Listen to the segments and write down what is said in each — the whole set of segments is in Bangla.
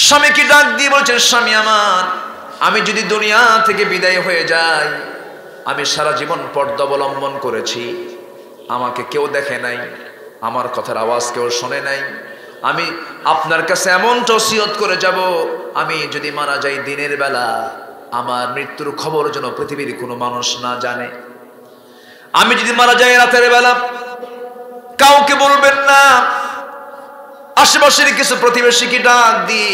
স্বামীকে ডাক দিয়ে বলছেন, স্বামী আমার, আমি যদি দুনিয়া থেকে বিদায় হয়ে যাই, আমি সারা জীবন পর্দা অবলম্বন করেছি, আমাকে কেউ দেখে নাই, আমার কথার আওয়াজ কেউ শোনে নাই, আমি আপনার কাছে এমন ওসিয়ত করে যাব, আমি যদি মারা যাই দিনের বেলা, আমার মৃত্যুর খবর যেন পৃথিবীর কোনো মানুষ না জানে। আমি যদি মারা যাই রাতের বেলা, কাউকে বলবেন না। আশেপাশের কিছু প্রতিবেশীকে ডাক দিয়ে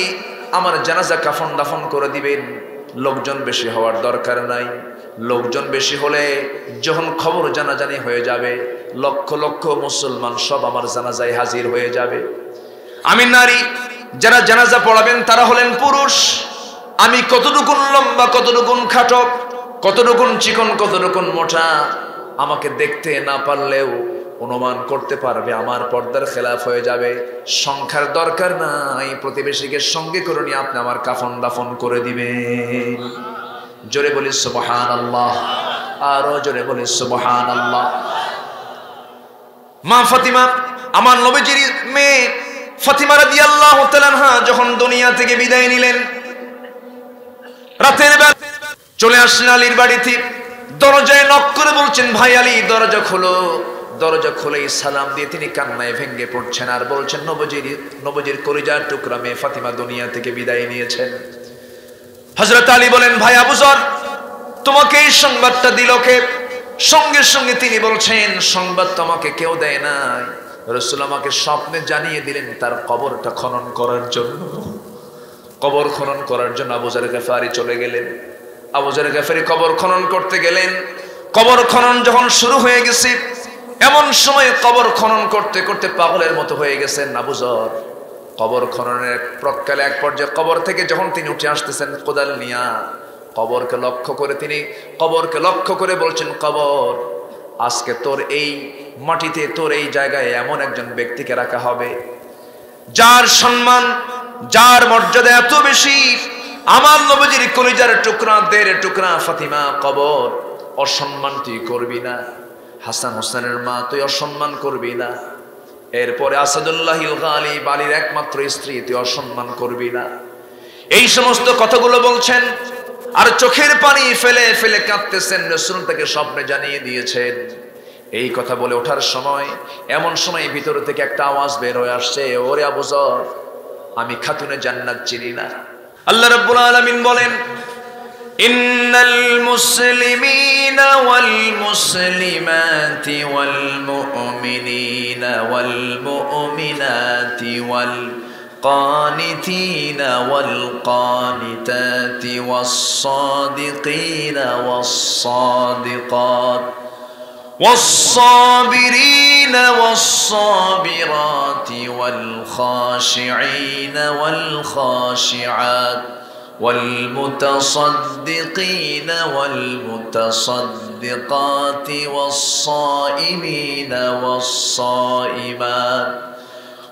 আমার জানাজা কাফন দাফন করে দিবেন। লোকজন বেশি হওয়ার দরকার নাই। লোকজন বেশি হলে যখন খবর জানাজানি হয়ে যাবে, লক্ষ লক্ষ মুসলমান সব আমার জানাজায় হাজির হয়ে যাবে। আমি নারী, যারা জানাজা পড়াবেন তারা হলেন পুরুষ। আমি কতটুকুন লম্বা, কতটুকুন খাটো, কতটুকুন চিকন, কতটুকুন মোটা, আমাকে দেখতে না পারলেও অনুমান করতে পারবে আমার পর্দার খেলাফ হয়ে যাবে। সংখ্যার দরকার নাই, প্রতিবেশীকে সঙ্গে করে নিয়ে আপনি আমার কাফন দাফন করে দিবেন। জোরে বলি সুবহানাল্লাহ, আরো জোরে বলি সুবহানাল্লাহ। মা ফাতিমা, আমার নবীজির মেয়ে ফাতিমা রাদিয়াল্লাহু তাআলা আনহা যখন দুনিয়া থেকে বিদায় নিলেন, রাতের বেলা চলে আসলেন আলীর বাড়িতে। দরজায় নক করে বলছেন, ভাই আলী দরজা খোলো। দরজা খুলেই সালাম দিয়ে তিনি কান্নায় ভেঙে পড়ছেন আর বলছেন, নবীজির কলিজার টুকরা মেয়ে ফাতিমা দুনিয়া থেকে বিদায় নিয়েছেন। হযরত আলী বলেন, ভাই আবু যর, তোমাকে এই সংবাদটা দিল কে? সঙ্গে সঙ্গে তিনি বলছেন, সংবাদ তোমাকে কেউ দেয় নাই, রাসূল আমাকে স্বপ্নে জানিয়ে দিলেন তার কবরটা খনন করার জন্য। কবর খনন করার জন্য আবু যর গফারি চলে গেলেন। আবু যর গফারি কবর খনন করতে গেলেন। কবর খনন যখন শুরু হয়ে গেছে, এমন সময় কবর খনন করতে করতে পাগলের মতো হয়ে গেছেন আবু যর। কবর খননের প্রকালে এক পর্যায়ে কবর থেকে যখন তিনি উঠে আসতেছেন কোদাল নিয়া, কবরকে লক্ষ্য করে বলছেন, কবর, আজকে তোর এই মাটিতে, তোর এই জায়গায় এমন একজন ব্যক্তিকে রাখা হবে যার সম্মান, যার মর্যাদা এত বেশি, আমার নবীজির কলিজার টুকরা, দের টুকরা ফাতিমা, কবর অসম্মান তুই করবি না। হাসান হোসেনের মা, তুই অসম্মান করবি না। এরপরে আসাদুল্লাহিল গালিব, আলীর একমাত্র স্ত্রী, তুই অসম্মান করবি না। এই সমস্ত কথাগুলো বলছেন আর চোখের পানি ফেলে ফেলে কাঁদতেছেন। রাসূল তাকে স্বপ্নে জানিয়ে দিয়েছেন। এই কথা বলে ওঠার সময়, এমন সময় ভিতর থেকে একটা আওয়াজ বের হয়ে আসছে, ওরে আবু যর, আমি খাতুনে জান্নাত চিনি না। আল্লাহ রাব্বুল আলামিন বলেন, ইন্নাল মুসলিমিনা ওয়াল মুসলিমাতি ওয়াল মুমিনিনা ওয়াল মুমিনাতি ওয়াল কানিতিনা ওয়াল কানিতাতি ওয়াস সাদিকিনা ওয়াস সাদিকাত ওয়াস সাবিরিনা ওয়াস সাবিরাতি ওয়াল খাশিঈনা ওয়াল খাশিআত والمتصدقين والمتصدقات والصائمين والصائمات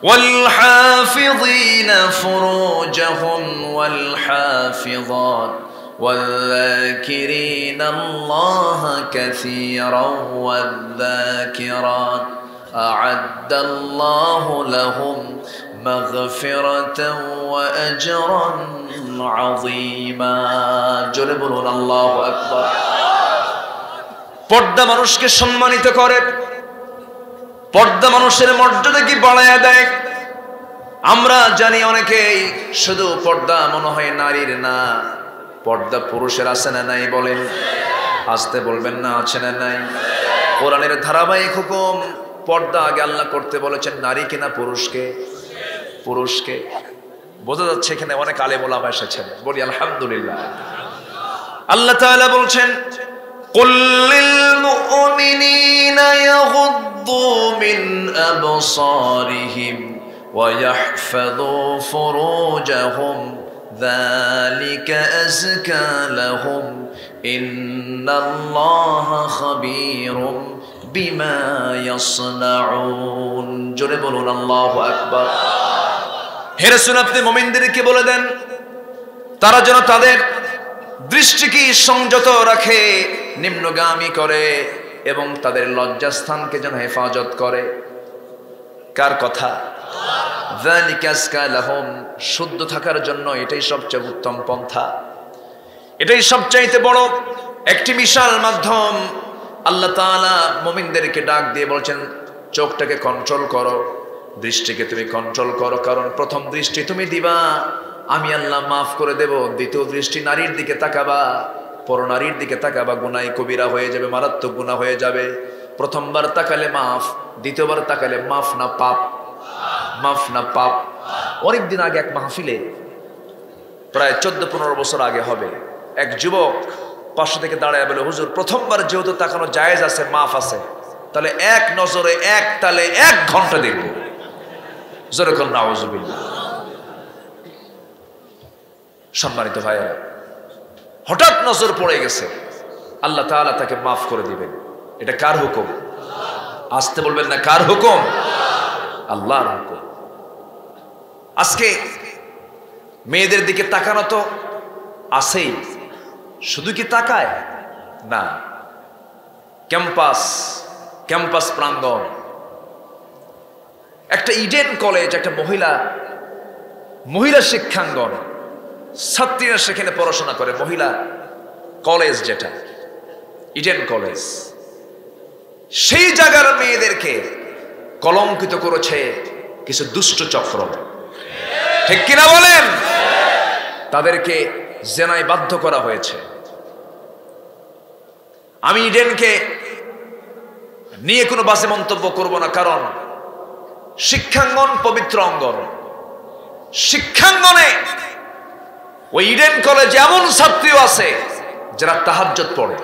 والحافظين فروجهم والحافظات والذاكرين الله كثيرا والذاكرات أعد الله لهم مغفرة وأجرا عظيما জোরে বলুন আল্লাহু আকবার। পর্দা মানুষকে সম্মানিত করে, পর্দা মানুষের মর্যাদাকে বাড়ায় দেয়। আমরা জানি অনেকেই শুধু পর্দা মনে হয় নারীর না, পর্দা পুরুষের আছে না নাই বলেন? আসতে বলবেন না, আছে না নাই? কোরআনের ধারাবাহিক হুকুম, পর্দা আগে আল্লাহ করতে বলেছেন নারীকে না পুরুষকে? পুরুষকে। বোঝা যাচ্ছে এখানে অনেক আলেম ওলামা এসেছেন, বলি আলহামদুলিল্লাহ। আল্লাহ তাআলা বলছেন, কুল লিল মুমিনিনা ইয়াগুদ্দু মিন আবসারিহিম ওয়া ইয়াহফাযু ফুরুজাহুম যালিকা আযকা লাহুম ইন্নাল্লাহা খাবীরুম বিমা ইয়াসনাউন। জোরে বলুন আল্লাহু আকবার। হে রাসূল, আপনি মুমিনদেরকে বলে দেন তারা যেন তাদের দৃষ্টিকে সংযত রাখে, নিম্নগামী করে এবং তাদের লজ্জাস্থানকে যেন হেফাজত করে। কার কথা? যালিকা আজকা লাহুম, শুদ্ধ থাকার জন্য এটাই সবচেয়ে উত্তম পন্থা, এটাই সবচাইতে বড় একটি বিশাল মাধ্যম। আল্লাহ তাআলা মুমিনদেরকে ডাক দিয়ে বলছেন, চোখটাকে কন্ট্রোল করো, দৃষ্টিকে তুমি কন্ট্রোল করো, কারণ প্রথম দৃষ্টি তুমি দিবা, আমি আল্লাহ মাফ করে দেব। দ্বিতীয় দৃষ্টি নারীর দিকে তাকাবা, পরনারীর দিকে তাকাবা, গুনাহ কবিরা হয়ে যাবে, মারাত্মক গুনাহ হয়ে যাবে। প্রথমবার তাকালে মাফ, দ্বিতীয়বার তাকালে মাফ না পাপ, মাফ না পাপ। অনেকদিন আগে এক মাহফিলে, প্রায় 14-15 বছর আগে হবে, এক যুবক পাশে থেকে দাঁড়ায় বলে, হুজুর প্রথমবার যেহেতু তাকানো জায়েজ আছে, মাফ আছে, তাহলে এক নজরে এক তালে 1 ঘন্টা দেখব। জোরে কোন নাউজুবিল্লাহ। সম্মানিত ভাইরা, হঠাৎ নজর পড়ে গেছে, আল্লাহ তাআলা তাকে মাফ করে দিবেন। এটা কার হুকুম? আসতে বলবেন না, কার হুকুম? আল্লাহর হুকুম। আজকে মেয়েদের দিকে তাকানো তো আছেই, শুধু কি তাকায় না, ক্যাম্পাস প্রাঙ্গণ, একটা ইডেন কলেজ, একটা মহিলা শিক্ষাঙ্গন, ছাত্রীরা সেখানে পড়াশোনা করে, মহিলা কলেজ যেটা ইডেন কলেজ, সেই জায়গার মেয়েদেরকে কলঙ্কিত করেছে কিছু দুষ্ট চক্র, ঠিক কিনা বলেন? তাদেরকে জেনায় বাধ্য করা হয়েছে। আমি ইডেনকে নিয়ে কোনো বাজে মন্তব্য করব না, কারণ শিক্ষাঙ্গন পবিত্র অঙ্গন। শিক্ষাঙ্গনে ওই ইডেন কলেজে এমন ছাত্রীও আছে যারা তাহাজ্জুদ পড়ে,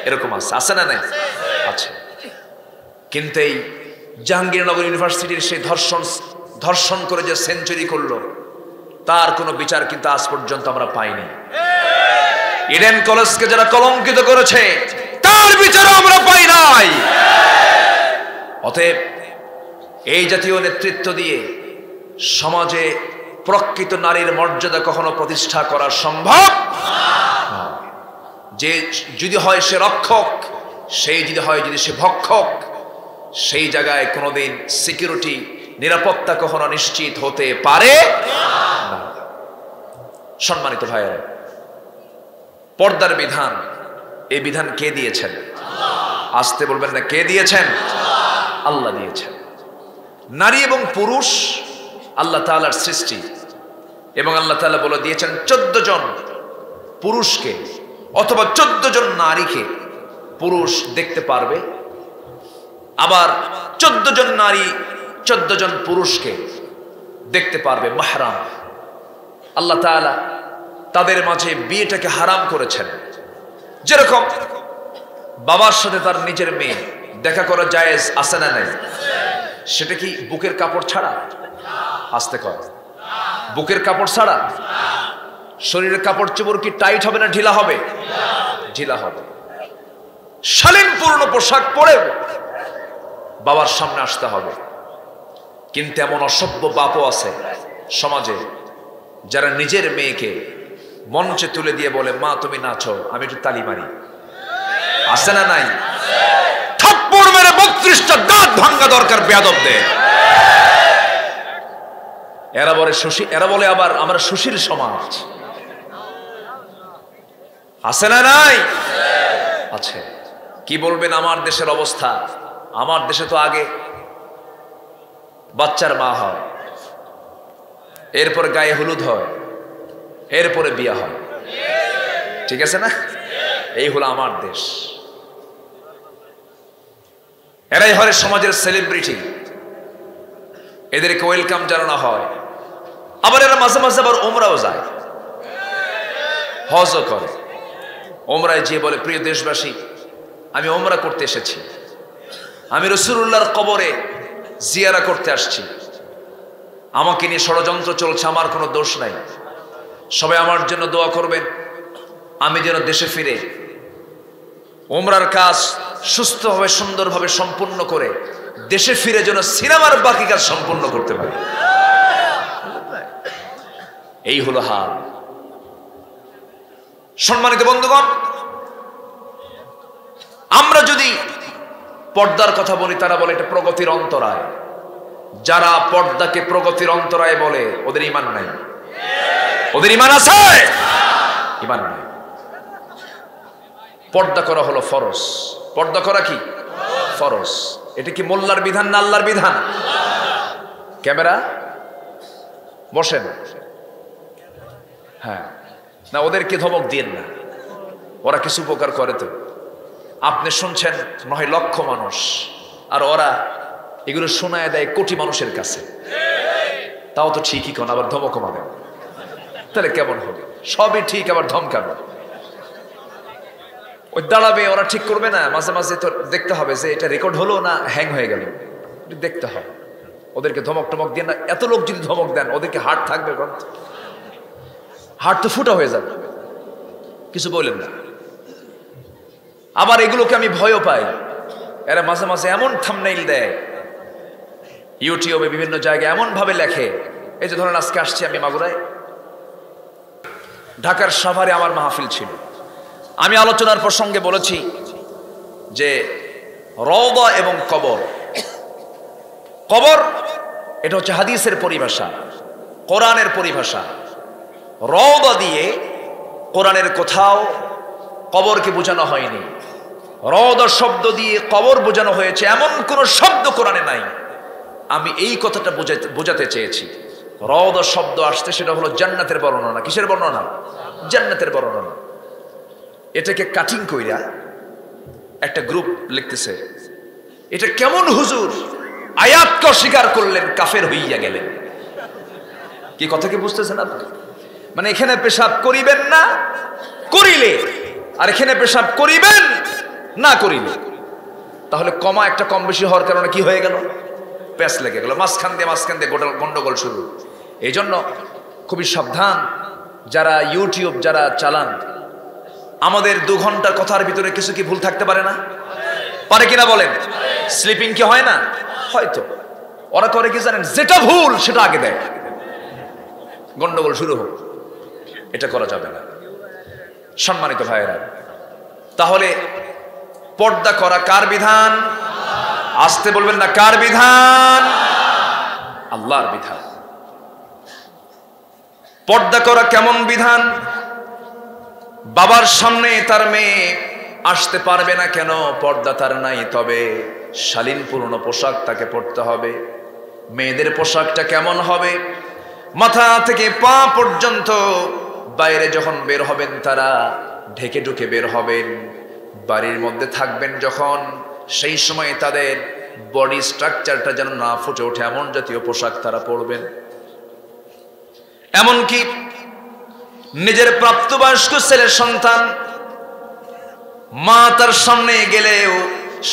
এরকম আছে না নাই? আছে। কিন্তু এই জাহাঙ্গীরনগর ইউনিভার্সিটির সেই ধর্ষণ করে যে সেঞ্চুরি করলো, তার কোনো বিচার কিন্তু আজ পর্যন্ত আমরা পাইনি। ইডেন কলেজকে যারা কলঙ্কিত করেছে, তার বিচার আমরা পাই নাই। অতএব এই জাতীয় নেতৃত্ব দিয়ে সমাজে প্রকৃত নারীর মর্যাদা কখনো প্রতিষ্ঠা করা সম্ভব না। যে যদি হয় সে রক্ষক, সেই যদি সে ভক্ষক, সেই জায়গায় কোনোদিন সিকিউরিটি, নিরাপত্তা কখনো নিশ্চিত হতে পারে না। সম্মানিত ভাইয়েরা, পর্দার বিধান, এই বিধান কে দিয়েছেন? আসতে বলবেন না, কে দিয়েছেন? আল্লাহ দিয়েছেন। নারী এবং পুরুষ আল্লাহ তাআলার সৃষ্টি, এবং আল্লাহ তাআলা বলে দিয়েছেন 14 জন পুরুষকে অথবা 14 জন নারীকে পুরুষ দেখতে পারবে, আবার 14 জন নারী 14 জন পুরুষকে দেখতে পারবে মাহরাম। আল্লাহ তাআলা তাদের মাঝে বিয়েটাকে হারাম করেছেন। যেরকম বাবার সাথে তার নিজের মেয়ে দেখা করা জায়েজ আছে না নাই? সেটা কি বুকের কাপড় ছাড়া? আসতে কর, বুকের কাপড় ছাড়া? শরীরের কাপড় চোপড় কি টাইট হবে না ঢিলা হবে? ঢিলা হবে। শালীন পূর্ণ পোশাক পরে বাবার সামনে আসতে হবে। কিন্তু এমন অসভ্য বাপও আছে সমাজে, যারা নিজের মেয়েকে মঞ্চে তুলে দিয়ে বলে, মা তুমি নাচো, আমি একটু তালি মারি। আছে না নাই? থাপ্পড় মেরে 32টা দাঁত ভাঙা দরকার বেয়াদবদের। এরা বলে আবার আমরা সুশীল সমাজ। আছে না নাই? আছে। কি বলবেন আমার দেশের অবস্থা? আমার দেশে তো আগে বাচ্চার মা হয়, এরপরে গায়ে হলুদ হয়, এরপরে বিয়া হয়। ঠিক আছে না? এই হলো আমার দেশ। এরাই হয় সমাজের সেলিব্রিটি, এদেরকে ওয়েলকাম জানানো হয়। আবার এরা মাঝে মাঝে আবার ওমরাও যায়, হজও করে। ওমরায় যে বলে, প্রিয় দেশবাসী, আমি ওমরা করতে এসেছি, আমি রাসূলুল্লাহর কবরে জিয়ারা করতে আসছি, আমাকে নিয়ে ষড়যন্ত্র চলছে, আমার কোনো দোষ নাই, সবাই আমার জন্য দোয়া করবেন, আমি যেন দেশে ফিরে ওমরার কাজ সুস্থভাবে সুন্দরভাবে সম্পূর্ণ করে দেশে ফিরে যেন সিনেমার বাকি কাজ সম্পূর্ণ করতে পারি। এই হলো হাল। সম্মানিত বন্ধুগণ, আমরা যদি পর্দার কথা বলি, তারা বলে এটা প্রগতির অন্তরায়। যারা পর্দাকে প্রগতির অন্তরায় বলে ওদের ঈমান নাই। ওদের ঈমান আছে? ঈমান নাই। পর্দা করা হলো ফরজ। পর্দা করা কি ফরজ? এটা কি মোল্লার বিধান না আল্লাহর বিধান? ক্যামেরা বসেন। হ্যাঁ, না ওদেরকে ধমক দিয়েন না, ওরা কিছু উপকার করে তো। আপনি শুনছেন নয় লক্ষ মানুষ, আর ওরা এগুলো শোনায় দেয় কোটি মানুষের কাছে। তাও তো ঠিকই কোন, আবার ধমকও মানে, তাহলে কেমন হবে? সবই ঠিক, আবার ধমকাবে। ওই দাঁড়াবে, ওরা ঠিক করবে না। মাঝে মাঝে তো দেখতে হবে যে এটা রেকর্ড হলো না হ্যাং হয়ে গেল, দেখতে হবে। ওদেরকে ধমক টমক দিয়ে না, এত লোক যদি ধমক দেন ওদেরকে হার্ট থাকবে? হার্ট তো ফুটা হয়ে যাবে। কিছু বললেন না। আবার এগুলোকে আমি ভয়ও পাই, এরা মাঝে মাঝে এমন থাম্বনেইল দেয় ইউটিউবে, বিভিন্ন জায়গায় এমন ভাবে লেখে। এই যে ধরেন আজকে আসছি আমি মাগুরায়, ঢাকার সাভারে আমার মাহফিল ছিল। আমি আলোচনার প্রসঙ্গে বলেছি যে রওদা এবং কবর, কবর এটা হচ্ছে হাদিসের পরিভাষা, কোরআনের পরিভাষা। রওদা দিয়ে কোরআনের কোথাও কবরকে বোঝানো হয়নি। রওদা শব্দ দিয়ে কবর বোঝানো হয়েছে এমন কোন শব্দ কোরআনে নাই। আমি এই কথাটা বোঝাতে চেয়েছি। রওদা শব্দ আসছে, সেটা হলো জান্নাতের বর্ণনা। কিসের বর্ণনা? জান্নাতের বর্ণনা। এটাকে কাটিং কইরা একটা গ্রুপ লিখতেছে, এটা কেমন হুজুর, আয়াতকে অস্বীকার করলেন, কাফের হইয়া গেলেন। কি কথা কি বুঝতেছেন আপনি? মানে এখানে পেশাব করিবেন না করিলে, আর এখানে পেশাব করিবেন না করিলে, তাহলে কমা একটা কম বেশি হওয়ার কারণে কি হয়ে গেল? প্যাঁচ লেগে গেল, মাঝখান দিয়ে গন্ডগোল শুরু। এই জন্য খুবই সাবধান যারা ইউটিউব যারা চালান। আমাদের 2 ঘন্টার কথার ভিতরে কিছু কি ভুল থাকতে পারে না? পারে কিনা বলেন? স্লিপিং কি হয় না? হয়তো। ওরা করে কি জানেন? যেটা ভুল সেটা আগে দেয়, গন্ডগোল শুরু হোক। এটা করা যাবে না সম্মানিত ভাইয়েরা। তাহলে পর্দা করা কার বিধান? আসতে বলবেন না, কার বিধান? আল্লাহর বিধান। পর্দা করা কেমন বিধান? বাবার সামনে তার মেয়ে আসতে পারবে না কেন? পর্দা তার নাই, তবে শালীনপূর্ণ পোশাক তাকে পরতে হবে। মেয়েদের পোশাকটা কেমন হবে? মাথা থেকে পা পর্যন্ত বাইরে যখন বের হবেন তারা ঢেকে ঢুকে বের হবেন। বাড়ির মধ্যে থাকবেন যখন, সেই সময় তাদের বডি স্ট্রাকচারটা যেন না ফুটে ওঠে এমন জাতীয় পোশাক তারা পরবেন। এমনকি নিজের প্রাপ্তবয়স্ক ছেলের সন্তান মা তার সামনে গেলেও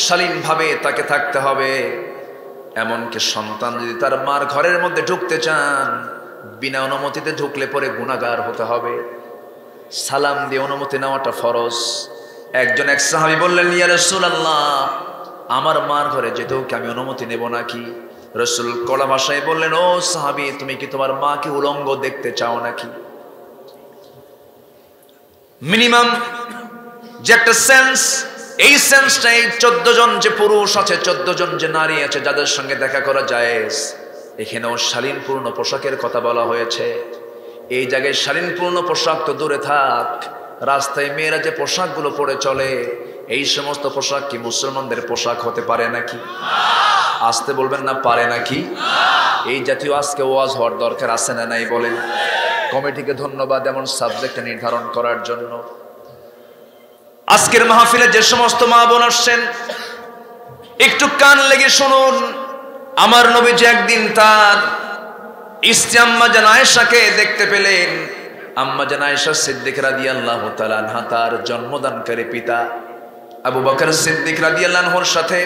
শালীনভাবে তাকে থাকতে হবে। এমনকি সন্তান যদি তার মার ঘরের মধ্যে ঢুকতে চান, বিনা অনুমতিতে ঢুকলে পরে গুনাহগার হতে হবে। সালাম দিয়ে অনুমতি নেওয়াটা ফরজ। একজন এক সাহাবী বললেন, ইয়া রাসূলুল্লাহ, আমার মার ঘরে যেতেও কি আমি অনুমতি নেব নাকি? রাসূল কড়া ভাষায় বললেন, ও সাহাবী, তুমি কি তোমার মাকে উলঙ্গ দেখতে চাও নাকি? মিনিমাম যে একটা সেন্স, এই সেন্সটাই 14 জন যে পুরুষ আছে, 14 জন যে নারী আছে যাদের সঙ্গে দেখা করা জায়েজ, এখানেও শালীনপূর্ণ পোশাকের কথা বলা হয়েছে। এই জায়গায় শালীনপূর্ণ পোশাক তো দূরে থাক, রাস্তায় মেয়েরা যে পোশাকগুলো পরে চলে, এই সমস্ত পোশাক কি মুসলমানদের পোশাক হতে পারে নাকি? আসতে বলবেন না, পারে নাকি? এই জাতীয় আজকে ওয়াজ হওয়ার দরকার আছে না নাই বলেন? কমিটিকে ধন্যবাদ এমন সাবজেক্ট নির্ধারণ করার জন্য। আজকের মাহফিলে যে সমস্ত মা বোন আসছেন, একটু কান লেগে শুনুন। আমার নবীজি একদিন তার স্ত্রী আম্মা জান আয়েশাকে দেখতে পেলেন। আম্মা জান আয়েশা সিদ্দিক রাদিয়াল্লাহু তাআলা আনহা, তার জন্মদানকারী পিতা আবু বকর সিদ্দিক রাদিয়াল্লাহু আনহুর সাথে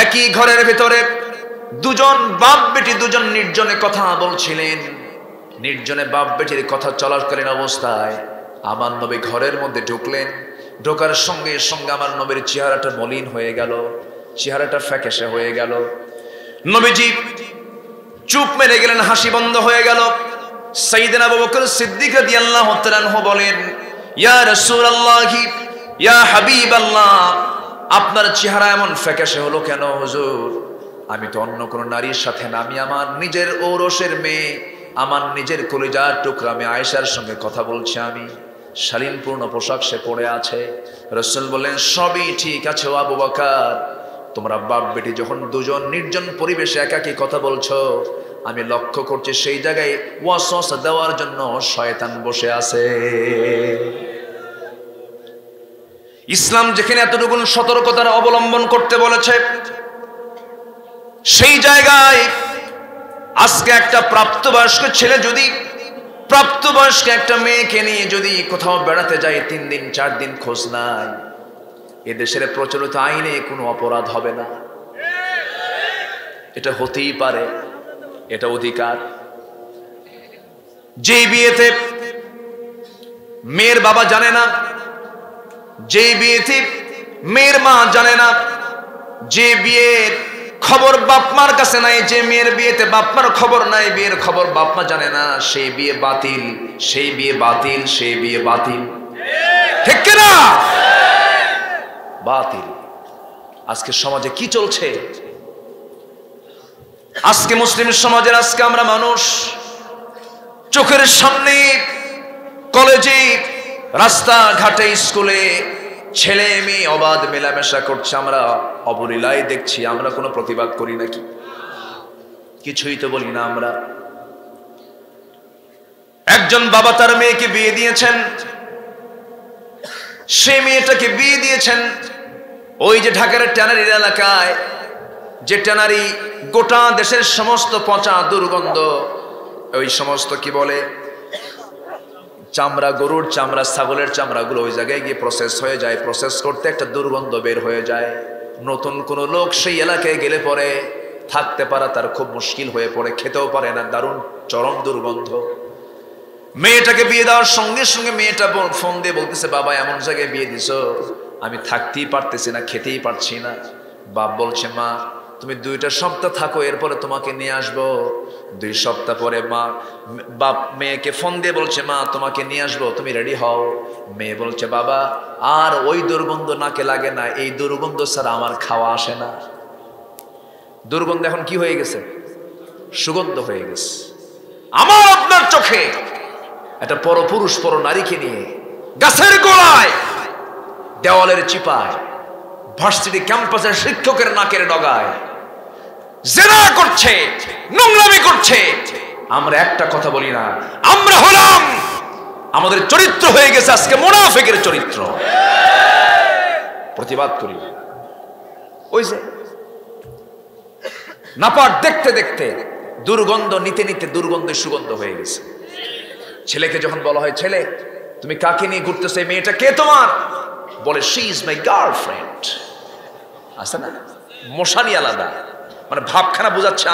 একই ঘরের ভিতরে দুজন বাপ বেটি দুজন নির্জনে কথা বলছিলেন। নির্জনে বাপ বেটির কথা চলাকালীন অবস্থায় আমার নবী ঘরের মধ্যে ঢুকলেন। ঢোকার সঙ্গে সঙ্গে আমার নবীর চেহারাটা মলিন হয়ে গেল, চেহারাটা ফ্যাকাশে হয়ে গেল। নবীজি চুপ মেরে গেলেন, হাসি বন্ধ হয়ে গেল। সাইয়েদনা আবু বকর সিদ্দিক রাদিয়াল্লাহু তাআলা আনহু বলেন, ইয়া রাসূলুল্লাহ, ইয়া হাবিবাল্লাহ, আপনার চেহারা এমন ফ্যাকাশে হলো কেন হুজুর? আমি তো অন্য কোনো নারীর সাথে না, আমি আমার নিজের ঔরসের মেয়ে, আমার নিজের কলিজার টুকরা আমি আয়েশার সঙ্গে কথা বলছি। আমি শালীনপূর্ণ পোশাক সে পরে আছে। রাসূল বললেন, সবই ঠিক আছে ও আবু বকর, তোমরা বাপ বেটি যখন দুজন নির্জন পরিবেশে একাকী কথা বলছো, আমি লক্ষ্য করছি সেই জায়গায় ওয়াসওয়াসা দেওয়ার জন্য শয়তান বসে আছে। ইসলাম যেখানে এতটুকু সতর্কতার অবলম্বন করতে বলেছে, সেই জায়গায় আজকে একটা প্রাপ্তবয়স্ক ছেলে যদি প্রাপ্তবয়স্ক একটা মেয়েকে নিয়ে যদি কোথাও বেড়াতে যায়, 3 দিন 4 দিন খোঁজ নাই, এদেশের প্রচলিত আইনে কোনো অপরাধ হবে না। এটা হতেই পারে, এটা অধিকার। যেই বিয়েতে মেয়ের বাবা জানে না, যেই বিয়েতে মেয়ের মা জানে না, যে বিয়ের খবর বাপমার কাছে নাই, যে মেয়ের বিয়েতে বাপমার খবর নাই, বিয়ের খবর বাপমা জানে না, সেই বিয়ে বাতিল, সেই বিয়ে বাতিল, সেই বিয়ে বাতিল। ঠিক কিনা? বাতিল। আজকে সমাজে কি চলছে? আজকে মুসলিম সমাজের আজকে আমরা মানুষ চোখের সামনে কলেজে, রাস্তা ঘাটে, স্কুলে ছেলে মেয়ে অবাধ মেলামেশা করছে, আমরা অবলীলায় দেখছি। আমরা কোনো প্রতিবাদ করি নাকি? কিছুই তো বলি না আমরা। একজন বাবা তার মেয়েকে বিয়ে দিয়েছেন, সে মেয়েটাকে বিয়ে দিয়েছেন ওই যে ঢাকার ট্যানারির এলাকায়, যে ট্যানারি গোটা দেশের সমস্ত পচা দুর্গন্ধ, ওই সমস্ত কি বলে চামড়া, গরুর চামড়া, ছাগলের চামড়াগুলো ওই জায়গায় গিয়ে প্রসেস হয়ে যায়, প্রসেস করতে একটা দুর্গন্ধ বের হয়ে যায়। নতুন কোনো লোক সেই এলাকায় গেলে পরে থাকতে পারা তার খুব মুশকিল হয়ে পড়ে, খেতেও পারে না, দারুণ চরম দুর্গন্ধ। মেয়েটাকে বিয়ে দেওয়ার সঙ্গে সঙ্গে মেয়েটা ফোন দিয়ে বলতেছে, বাবা এমন জায়গায় বিয়ে দিছো, আমি থাকতেই পারতেছি না, খেতেই পারছি না। বাপ বলছে, মা তুমি 2টা সপ্তাহ থাকো, এরপরে তোমাকে নিয়ে আসবো। 2 সপ্তাহ পরে বাপ মেয়েকে ফোন দিয়ে বলছে, মা তোমাকে নিয়ে আসবো, তুমি রেডি হও। মেয়ে বলছে, বাবা আর ওই দুর্গন্ধ নাকে লাগে না, এই দুর্গন্ধ ছাড়া আমার খাওয়া আসে না। দুর্গন্ধ এখন কি হয়ে গেছে? সুগন্ধ হয়ে গেছে। আমার আপনার চোখে একটা পরপুরুষ পর নারীকে নিয়ে গাছের গোড়ায়, দেওয়ালের চিপায়, ভার্সিটি ক্যাম্পাসের শিক্ষকের নাকের ডগায় জেনা করছে, নোংরামি করছে। আমরা একটা কথা বলি না, আমরা হলাম, আমাদের চরিত্র হয়ে গেছে আজকে মুনাফিকের চরিত্র। প্রতিবাদ করি। ওই যে নাপাক দেখতে দেখতে, দুর্গন্ধ নিতে নিতে দুর্গন্ধের সুগন্ধ হয়ে গেছে। ছেলেকে যখন বলা হয়, ছেলে তুমি কাকে নিয়ে ঘুরতেছো, এই মেয়েটা কে তোমার? বলে, শি ইজ মাই গার্লফ্রেন্ড। আছে না মশানি আলাদা, মানে ভাবখানা বোঝাচ্ছে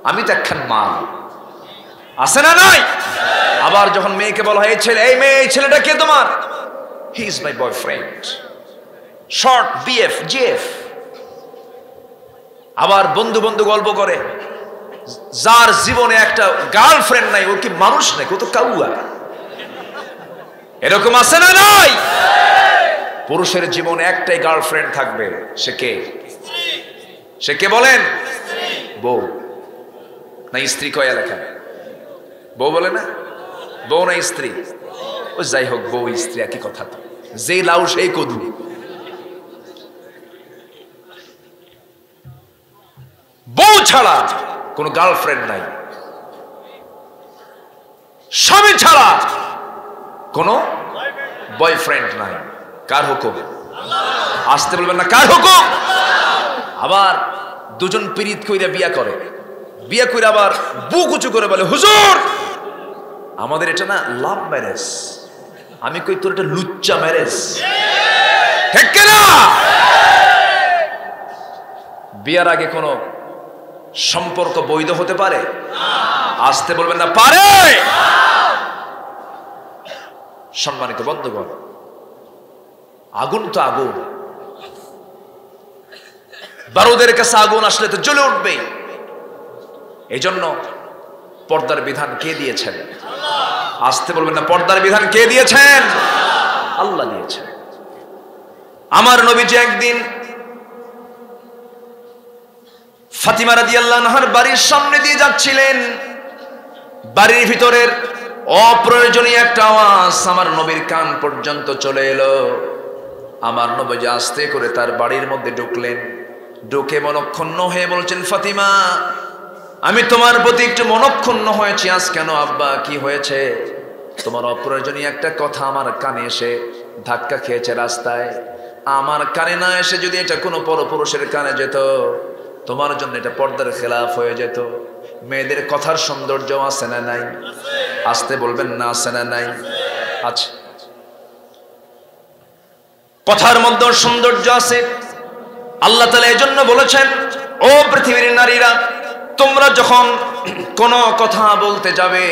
আমি তো একখান মাল। আছে না নাই? আবার যখন মেয়েকে বলা হয়, এই ছেলে, এই মেয়ে, এই ছেলেটা কে তোমার? He is my boyfriend, short BF, GF. আবার বন্ধু বন্ধু গল্প করে, যার জীবনে একটা গার্লফ্রেন্ড নাই, ও কি মানুষ নাকি? ও তো কাউয়া। এরকম আছে না নাই? পুরুষের জীবনে একটাই গার্লফ্রেন্ড থাকবে, সে কে? সে কে বলেন? বউ না স্ত্রী? কয় এলাকা বউ বলে না? বউ না স্ত্রী? ও যাই হোক, বউ স্ত্রী একই কথা। তো যে লাউ সেই কদু। বউ ছাড়া কোন গার্লফ্রেন্ড নাই, স্বামী ছাড়া কোন বয়ফ্রেন্ড নাই। কার হুকুম? আসতে বলবেন না, কার হুকুম? আবার দুজন পীড়িত কইরা বিয়া করে, বিয়া কইরা আবার বুক উঁচু করে বলে, হুজুর আমাদের এটা না লাভ ম্যারেজ। আমি কই, তোর এটা লুচ্চা ম্যারেজ। ঠিক কিনা? বিয়ার আগে কোনো সম্পর্ক বৈধ হতে পারে? আসতে বলবেন না, পারে। সম্মানিত বন্ধুগণ, আগুন তো আগুন, বারুদের কাছে আগুন আসলে তো জ্বলে উঠবে। এই জন্য পর্দার বিধান কে দিয়েছেন? আসতে বলবেন না, পর্দার বিধান কে দিয়েছেন? আল্লাহ দিয়েছেন। আমার নবীজি একদিন ফাতিমা রাদিয়াল্লাহু আনহার বাড়ির সামনে দিয়ে যাচ্ছিলেন, বাড়ির ভিতরের অপ্রয়োজনীয় একটা আওয়াজ আমার নবীর কান পর্যন্ত চলে এলো। আমার নবী আস্তে করে তার বাড়ির মধ্যে ঢুকলেন, ঢুকে মনক্ষুণ্ণ হয়ে বলছেন, ফাতিমা আমি তোমার প্রতি একটু মনক্ষুণ্ণ হয়েছি। আজ কেন আব্বা, কি হয়েছে? তোমার অপ্রয়োজনীয় একটা কথা আমার কানে এসে ধাক্কা খেয়েছে রাস্তায়। আমার কানে না এসে যদি এটা কোনো পরপুরুষের কানে যেত, তোমার জন্য এটা পর্দার খেলাফ হয়ে যেত। মেয়েদের কথার সৌন্দর্য আছে না নাই? আসতে বলবেন না, আছে না নাই? আচ্ছা, কথার মধ্যে সৌন্দর্য আছে। আল্লাহ তাআলা এজন্য বলেছেন, ও পৃথিবীর নারীরা, তোমরা যখন কোনো কথা বলতে যাবে,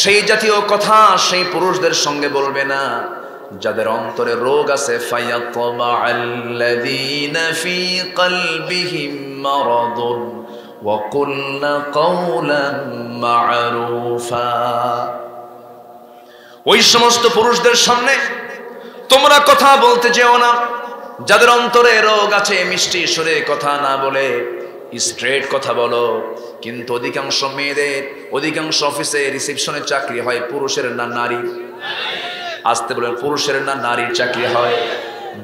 সেই জাতীয় কথা সেই পুরুষদের সঙ্গে বলবে না যাদের অন্তরে রোগ আছে। ফায়াতমাআল্লাযীনা ফী কলবিহিম মারাদুন ওয়া কুলনা কাওলান মা'রুফা। ওই সমস্ত পুরুষদের সামনে তোমরা কথা বলতে যেও না যাদের অন্তরে রোগ আছে। মিষ্টি সুরে কথা না বলে স্ট্রেট কথা বলো। কিন্তু অধিকাংশ মেয়েদের, অধিকাংশ অফিসে রিসেপশনে চাকরি হয় পুরুষের না নারীর? আসতে বলেন, পুরুষের না নারীর চাকরি হয়?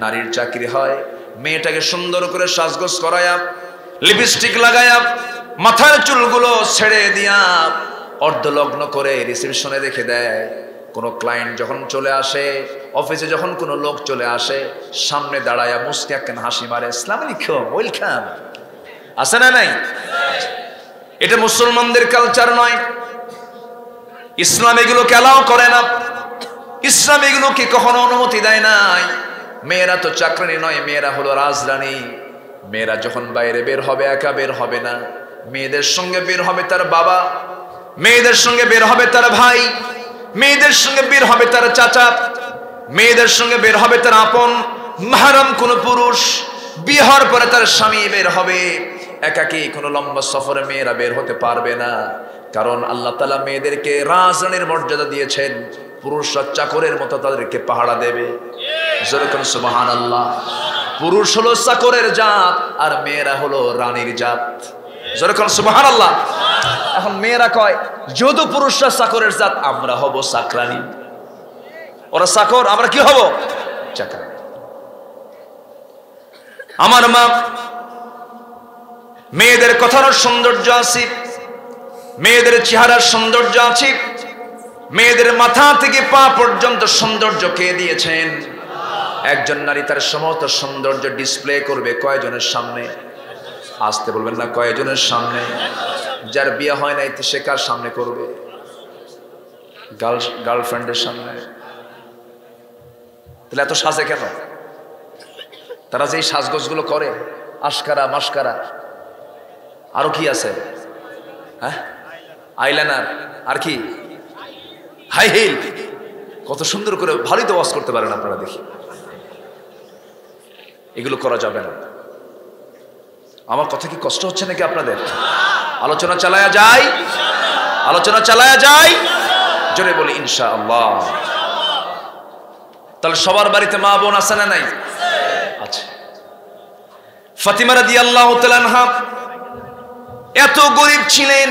নারীর চাকরি হয়। মেয়েটাকে সুন্দর করে সাজগোজ করায়া, লিপস্টিক লাগায়া, মাথার চুলগুলো ছেড়ে দিয়া অর্ধলগ্ন করে রিসেপশনে রেখে দেয়। কোনো ক্লায়েন্ট যখন চলে আসে, অফিসে যখন কোনো লোক চলে আসে, সামনে দাঁড়ায়া মুস্কি একখান হাসি মারে, আসসালামু আলাইকুম, ওয়েলকাম। আছে না নাই? এটা মুসলমানদের কালচার নয়। ইসলাম এগুলোকে অ্যালাউ করে না। ইসলাম এগুলোকে কখনো অনুমতি দেয় নাই। মেয়েরা তো চাকরানি নয়, মেয়েরা হলো রাজরানী। মেয়েরা যখন বাইরে বের হবে, একা বের হবে না। মেয়েদের সঙ্গে বের হবে তার বাবা, মেয়েদের সঙ্গে বের হবে তার ভাই, মেয়েদের সঙ্গে বের হবে তার চাচা, মেয়েদের সঙ্গে বের হবে তার আপন মাহরাম কোন পুরুষ। বিয়ে হওয়ার পরে তার স্বামী বের হবে। একাকী কোনো লম্বা সফরে মেয়েরা বের হতে পারবে না। কারণ আল্লাহ তাআলা মেয়েদেরকে রাজরানীর মর্যাদা দিয়েছেন। পুরুষরা চাকরের মতো তাদেরকে পাহারা দেবে। যেরকম সুবহানাল্লাহ। পুরুষ হলো চাকরের জাত আর মেয়েরা হলো রানীর জাত। যেরকম সুবহানাল্লাহ। এখন মেয়েরা কয়, যদি পুরুষরা চাকরের জাত, আমরা হব চাকরানী। ওরা চাকর, আমরা কি হব? চাকরানী। আমার মা, মেয়েদের কথার সৌন্দর্য আছে, মেয়েদের চেহারার সৌন্দর্য আছে, মেয়েদের মাথা থেকে পা পর্যন্ত সৌন্দর্য কে দিয়েছেন? একজন নারী তার সমস্ত সৌন্দর্য ডিসপ্লে করবে কয়জনের সামনে? আসতে বলবেন না, কয়জনের সামনে? যার বিয়ে হয় নাই সে কার সামনে করবে? গার্লফ্রেন্ডের সামনে। তাহলে এত সাজে কেন? তারা যে সাজগোজগুলো করে, আশকারা, মাস্কারা, আরো কি আছে? হ্যাঁ, আইলাইনার, আর কি হাই হিল, কত সুন্দর করে। ভালোই তো ওয়াশ করতে পারেন আপনারা, দেখি। এগুলো করা যাবে না। আমার কথা কি কষ্ট হচ্ছে নাকি আপনাদের? আলোচনা চালায়া যায়, আলোচনা চালায়া যায়, জোরে বলি ইনশাআল্লাহ। তাহলে সবার বাড়িতে মা বোন আছে না নাই? আচ্ছা। ফাতিমা রাদিয়াল্লাহু তাআলা আনহা এত গরীব ছিলেন,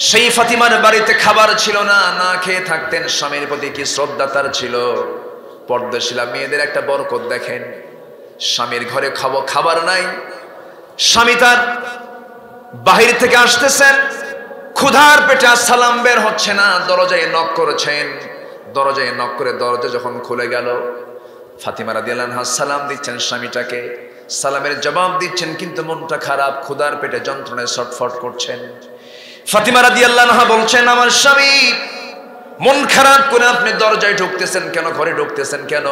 সেই ফাতিমার বাড়িতে খাবার ছিল না, না খেয়ে থাকতেন। স্বামীর প্রতি কি শ্রদ্ধা তার ছিল! পর্দাশীলা মেয়েদের একটা বরকত দেখেন। স্বামীর ঘরে খাবার নাই, স্বামী তার বাহির থেকে আসতেছেন, ক্ষুধার পেটে, সালাম বের হচ্ছে না। দরজায় নক করেছেন, দরজায় নক করে দরজা যখন খুলে গেল, ফাতিমা রাদিয়াল্লাহু আনহা সালাম দিচ্ছেন স্বামীটাকে, সালামের জবাব দিচ্ছেন, কিন্তু মনটা খারাপ, ক্ষুধার পেটে যন্ত্রণায় ছটফট করছেন। ফাতিমা রাদিয়াল্লাহু আনহা বলছেন, আমার স্বামী, মন খারাপ করে আপনি দরজায় ঢুকতেছেন কেন, ঘরে ঢুকতেছেন কেন?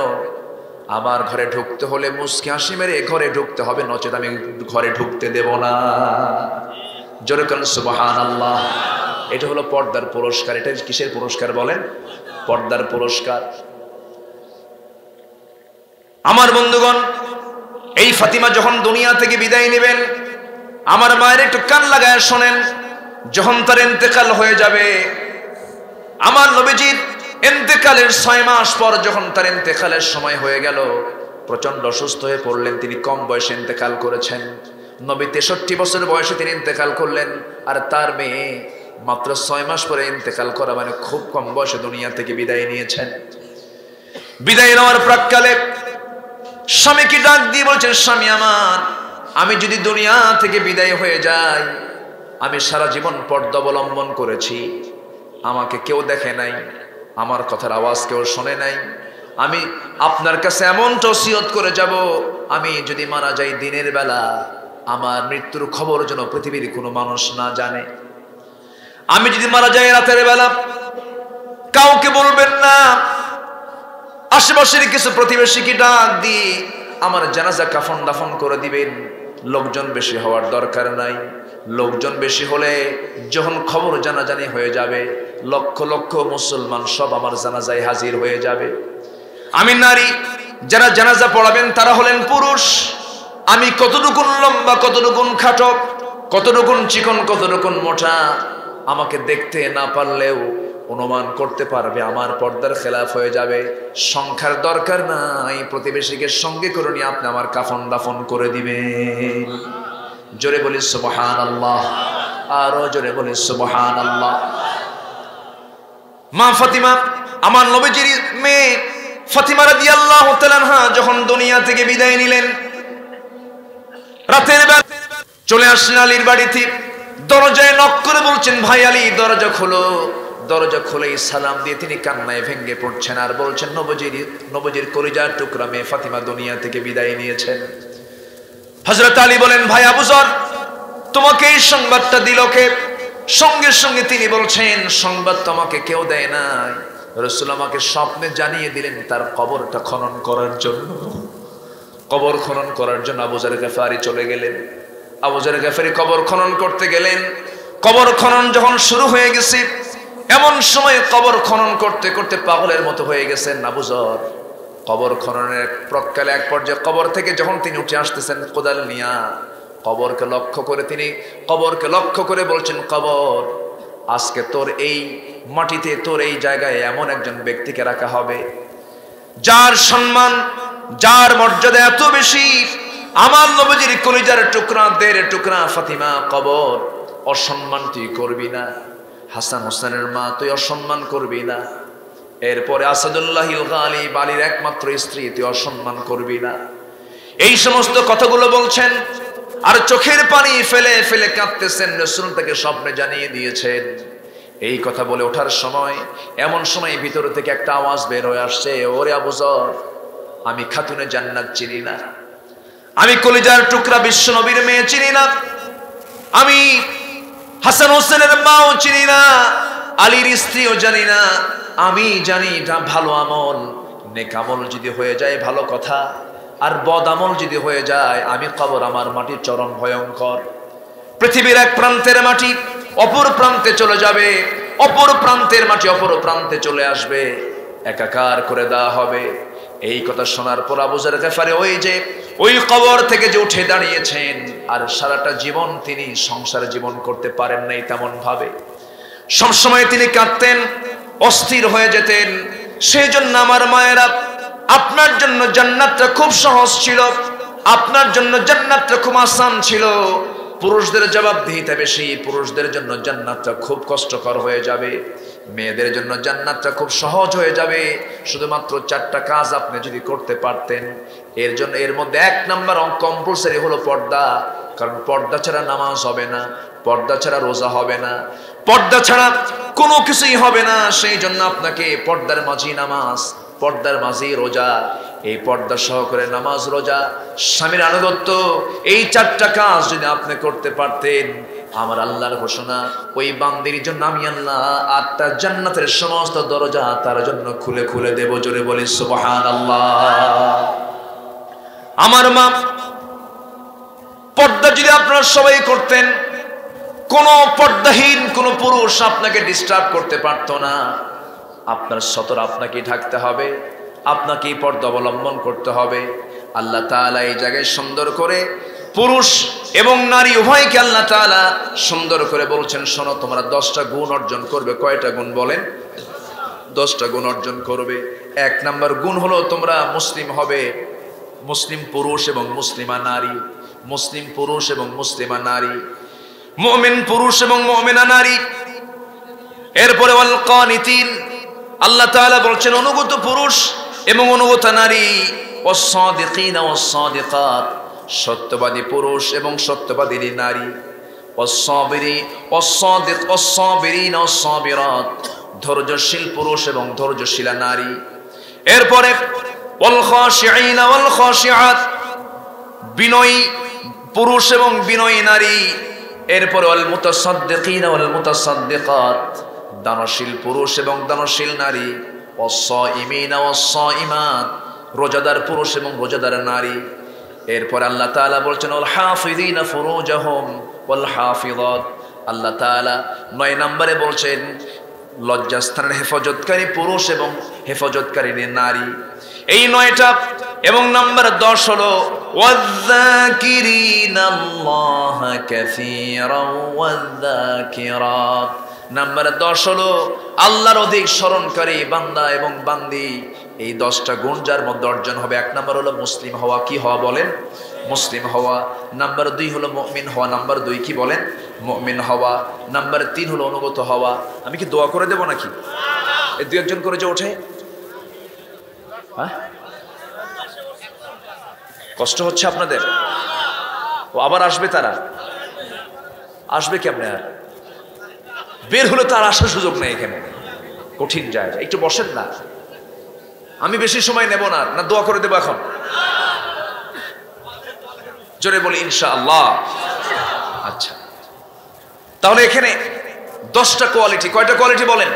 আমার ঘরে ঢুকতে হলে মুস্কি হাসি মেরে ঘরে ঢুকতে হবে, নচেত আমি ঘরে ঢুকতে দেব না। জোরে বলেন সুবহানাল্লাহ। এটা হলো পর্দার পুরস্কার। এটা কিসের পুরস্কার বলেন? পর্দার পুরস্কার। আমার বন্ধুগণ, এই ফাতিমা যখন দুনিয়া থেকে বিদায় নেবেন, আমার মায়ের একটু কান লাগায় শোনেন। যখন তার ইন্তেকাল হয়ে যাবে, আমার নবীজির ইন্তেকালের 6 মাস পর যখন তার ইন্তেকালের সময় হয়ে গেল, প্রচন্ড অসুস্থ হয়ে পড়লেন। তিনি কম বয়সে ইন্তেকাল করেছেন। নবী 63 বছর বয়সে তিনি ইন্তেকাল করলেন, আর তার মেয়ে মাত্র 6 মাস পরে ইন্তেকাল করা, মানে খুব কম বয়সে দুনিয়া থেকে বিদায় নিয়েছেন। বিদায় নেওয়ার প্রাক্কালে স্বামীকে ডাক দিয়ে বলছেন, স্বামী আমার, আমি যদি দুনিয়া থেকে বিদায় হয়ে যাই, আমি সারা জীবন পর্দা অবলম্বন করেছি, আমাকে কেউ দেখে নাই, আমার কথার আওয়াজ কেউ শোনে নাই, আমি আপনার কাছে এমন ওসিয়ত করে যাব, আমি যদি মারা যাই দিনের বেলা, আমার মৃত্যুর খবর যেন পৃথিবীর কোনো মানুষ না জানে। আমি যদি মারা যাই রাতের বেলা, কাউকে বলবেন না, আশেপাশের কিছু প্রতিবেশীকে ডাক দিয়ে আমার জানাজা কাফন দাফন করে দিবেন। লোকজন বেশি হওয়ার দরকার নাই, লোকজন বেশি হলে যখন খবর জানাজানি হয়ে যাবে, লক্ষ লক্ষ মুসলমান সব আমার জানাজায় হাজির হয়ে যাবে। আমি নারী, যারা জানাজা পড়াবেন তারা হলেন পুরুষ। আমি কতটুকুন লম্বা, কতটুকুন খাটো, কতটুকুন চিকন, কতটুকুন মোটা, আমাকে দেখতে না পারলেও অনুমান করতে পারবে আমার পর্দার খেলাফ হয়ে যাবে। সংখ্যার দরকার নাই, প্রতিবেশীকে সঙ্গে করে নিয়ে আপনি আমার কাফন দাফন করে দিবেন। জোরে বলি সুবহানাল্লাহ, আরো জোরে বলি সুবহানাল্লাহ। মা ফাতিমা, আমার নবীজির মেয়ে ফাতিমা রাদিয়াল্লাহু তাআলা আনহা যখন দুনিয়া থেকে বিদায় নিলেন, রাতের বেলা চলে আসলেন আলীর বাড়িতে। দরজায় নক করে বলছেন, ভাই আলী দরজা খোলো। দরজা খুলেই সালাম দিয়ে তিনি কান্নায় ভেঙে পড়ছেন আর বলছেন, নবীজির কলিজার টুকরা মেয়ে ফাতিমা দুনিয়া থেকে বিদায় নিয়েছেন। হযরত আলী বলেন, ভাই আবু যর, তোমাকে এই সংবাদটা দিল কে? সঙ্গে সঙ্গে তিনি বলছেন, সংবাদ তোমাকে কেউ দেয় নাই, রাসূল আমাকে স্বপ্নে জানিয়ে দিলেন তার কবরটা খনন করার জন্য। কবর খনন করার জন্য আবু যর গফারি চলে গেলেন। আবু যর গফারি কবর খনন করতে গেলেন। কবর খনন যখন শুরু হয়ে গেছে, এমন সময় কবর খনন করতে করতে পাগলের মতো হয়ে গেছেন আবু যর। কবর খননের প্রকালে এক পর্যায়ে কবর থেকে যখন তিনি উঠে আসতেছেন কোদাল নিয়া, কবরকে লক্ষ্য করে বলছেন, কবর, আজকে তোর এই মাটিতে, তোর এই জায়গায় এমন একজন ব্যক্তিকে রাখা হবে যার সম্মান, যার মর্যাদা এত বেশি, আমার নবীজির কলিজার টুকরা, দের টুকরা ফাতিমা, কবর অসম্মান তুই করবি না। হাসান হোসেনের মা, তুই অসম্মান করবি না। এরপরে আসাদুল্লাহিল গালিব, আলীর একমাত্র স্ত্রী, তুই অসম্মান করবি না। এই সমস্ত কথাগুলো বলছেন আর চোখের পানি ফেলে ফেলে কাঁদতেছেন। রাসূল তাকে স্বপ্নে জানিয়ে দিয়েছেন। এই কথা বলে ওঠার সময়, এমন সময় ভিতর থেকে একটা আওয়াজ বের হয়ে আসছে, ওরে আবু যর, আমি খাতুনে জান্নাত চিনি না, আমি কলিজার টুকরা বিশ্ব নবীর মেয়ে চিনি না, আমি হাসান হোসেনের মাও চিনি না, আলীর স্ত্রীও জানি না। আমি জানি এটা ভালো আমল, নেক আমল যদি হয়ে যায় ভালো কথা, আর বদ আমল যদি হয়ে যায়, আমি কবর, আমার মাটি চরম ভয়ঙ্কর। পৃথিবীর এক প্রান্তের মাটি অপর প্রান্তে চলে যাবে, অপর প্রান্তের মাটি অপর প্রান্তে চলে আসবে, একাকার করে দেওয়া হবে। এই কথা শোনার পর আবু যর গফারি ওই কবর থেকে যে উঠে দাঁড়িয়েছেন, আর সারাটা জীবন তিনি সংসার জীবন করতে পারেন নাই তেমন ভাবে। সবসময় তিনি কাঁদতেন, অস্থির হয়ে যেতেন। সেই জন্য আমার মায়েরা, আপনার জন্য জান্নাতটা খুব সহজ ছিল, আপনার জন্য জান্নাতটা খুব আসান ছিল। পুরুষদের জবাবদিহিতা বেশি, পুরুষদের জন্য জান্নাতটা খুব কষ্টকর হয়ে যাবে, মেয়েদের জন্য জান্নাতটা খুব সহজ হয়ে যাবে। শুধুমাত্র 4টা কাজ আপনি যদি করতে পারতেন। এর মধ্যে 1 নাম্বার কম্পালসারি হলো পর্দা। কারণ পর্দা ছাড়া নামাজ হবে না, পর্দা ছাড়া রোজা হবে না, পর্দা ছাড়া কোনো কিছুই হবে না। সেই জন্য আপনাকে পর্দার মাঝি নামাজ, পর্দার মাঝি রোজা, এই পর্দা সহকারে নামাজ, রোজা, স্বামীর আনুগত্য, এই 4টা কাজ যদি আপনি করতে পারতেন, আমার আল্লাহর ঘোষণা, ওই বান্দির জন্য আমি আল্লাহ 8টা জান্নাতের সমস্ত দরজা তার জন্য খুলে খুলে দেব। জোরে বলি সুবহানাল্লাহ। আমার মা, পর্দা যদি আপনারা সবাই করতেন, কোন পর্দাহীন কোন পুরুষ আপনাকে ডিস্টার্ব করতে পারতো না। আপনার সতর আপনাকেই ঢাকতে হবে, আপনাকেই পর্দা অবলম্বন করতে হবে। আল্লাহ তাআলা এই জায়গায় সুন্দর করে পুরুষ এবং নারী উভয়কে আল্লাহ তাআলা সুন্দর করে বলছেন, শোনো, তোমরা 10টা গুণ অর্জন করবে। কয়টা গুণ বলেন? 10টা গুণ অর্জন করবে। 1 নাম্বার গুণ হলো তোমরা মুসলিম হবে, মুসলিম পুরুষ এবং মুসলিমা নারী। মুসলিম পুরুষ এবং মুসলিমা নারী, মুমিন পুরুষ এবং মুমিনা নারী। এরপরে ওয়াল কানিতিন, আল্লাহ তাআলা বলছেন অনুগত পুরুষ এবং অনুগত নারী, ওয়াস সাদিকিনা ওয়াস সাদিকাত, সত্যবাদী পুরুষ এবং সত্যবাদী নারী, ওয়াস সাবিরি ওয়াস সাদিক ওয়াস সাবিরিনা ওয়াস সাবিরাত, ধৈর্যশীল পুরুষ এবং ধৈর্যশীলা নারী। এরপরে ওয়াল খাশিঈনা ওয়াল খাশিআত, বিনয়ী পুরুষ এবং বিনয়ী নারী। এরপরে ওয়াল মুতাসাদ্দিকিনা ওয়াল মুতাসাদ্দিকাত, দানশীল পুরুষ এবং দানশীল নারী। ওয়াস সাইমিনা ওয়াস সাইমাত, রোজাদার পুরুষ এবং রোজাদার নারী। এরপর আল্লাহ তাআলা বলছেন ওয়াল হাফিযিনা ফুরুজাহুম ওয়াল হাফিযাত, আল্লাহ তাআলা ৯ নম্বরে বলছেন লজ্জাস্থানের হেফাজতকারী পুরুষ এবং হেফাজতকারী নারী। এই ৯টা। এবং নাম্বার 10 হলো ওয়াযাকিরিনাল্লাহা কাসীরান ওয়াযাকিরাত, নাম্বার 10 হলো আল্লাহর অধিক স্মরণকারী বান্দা এবং বান্দি। এই 10টা গুণ যার মধ্যে অর্জন হবে, 1 নাম্বার হলো মুসলিম হওয়া। কি হওয়া বলেন? মুসলিম হওয়া। নাম্বার 2 হলো মুমিন হওয়া। নাম্বার 2 কি বলেন? মুমিন হওয়া। নাম্বার 3 হলো অনুগত হওয়া। আমি কি দোয়া করে দেব নাকি? এই 2-1 করে যে ওঠে, হ্যাঁ কষ্ট হচ্ছে আপনাদের? ও আবার আসবে, তারা আসবে কেমনে? আর বের হলে তার আসার সুযোগ নেই, এখানে কঠিন জায়গা। একটু বসেন না, আমি বেশি সময় নেব না। না দোয়া করে দেবো এখন? জোরে বলি ইনশাআল্লাহ। আচ্ছা, তাহলে এখানে 10টা কোয়ালিটি। কয়টা কোয়ালিটি বলেন?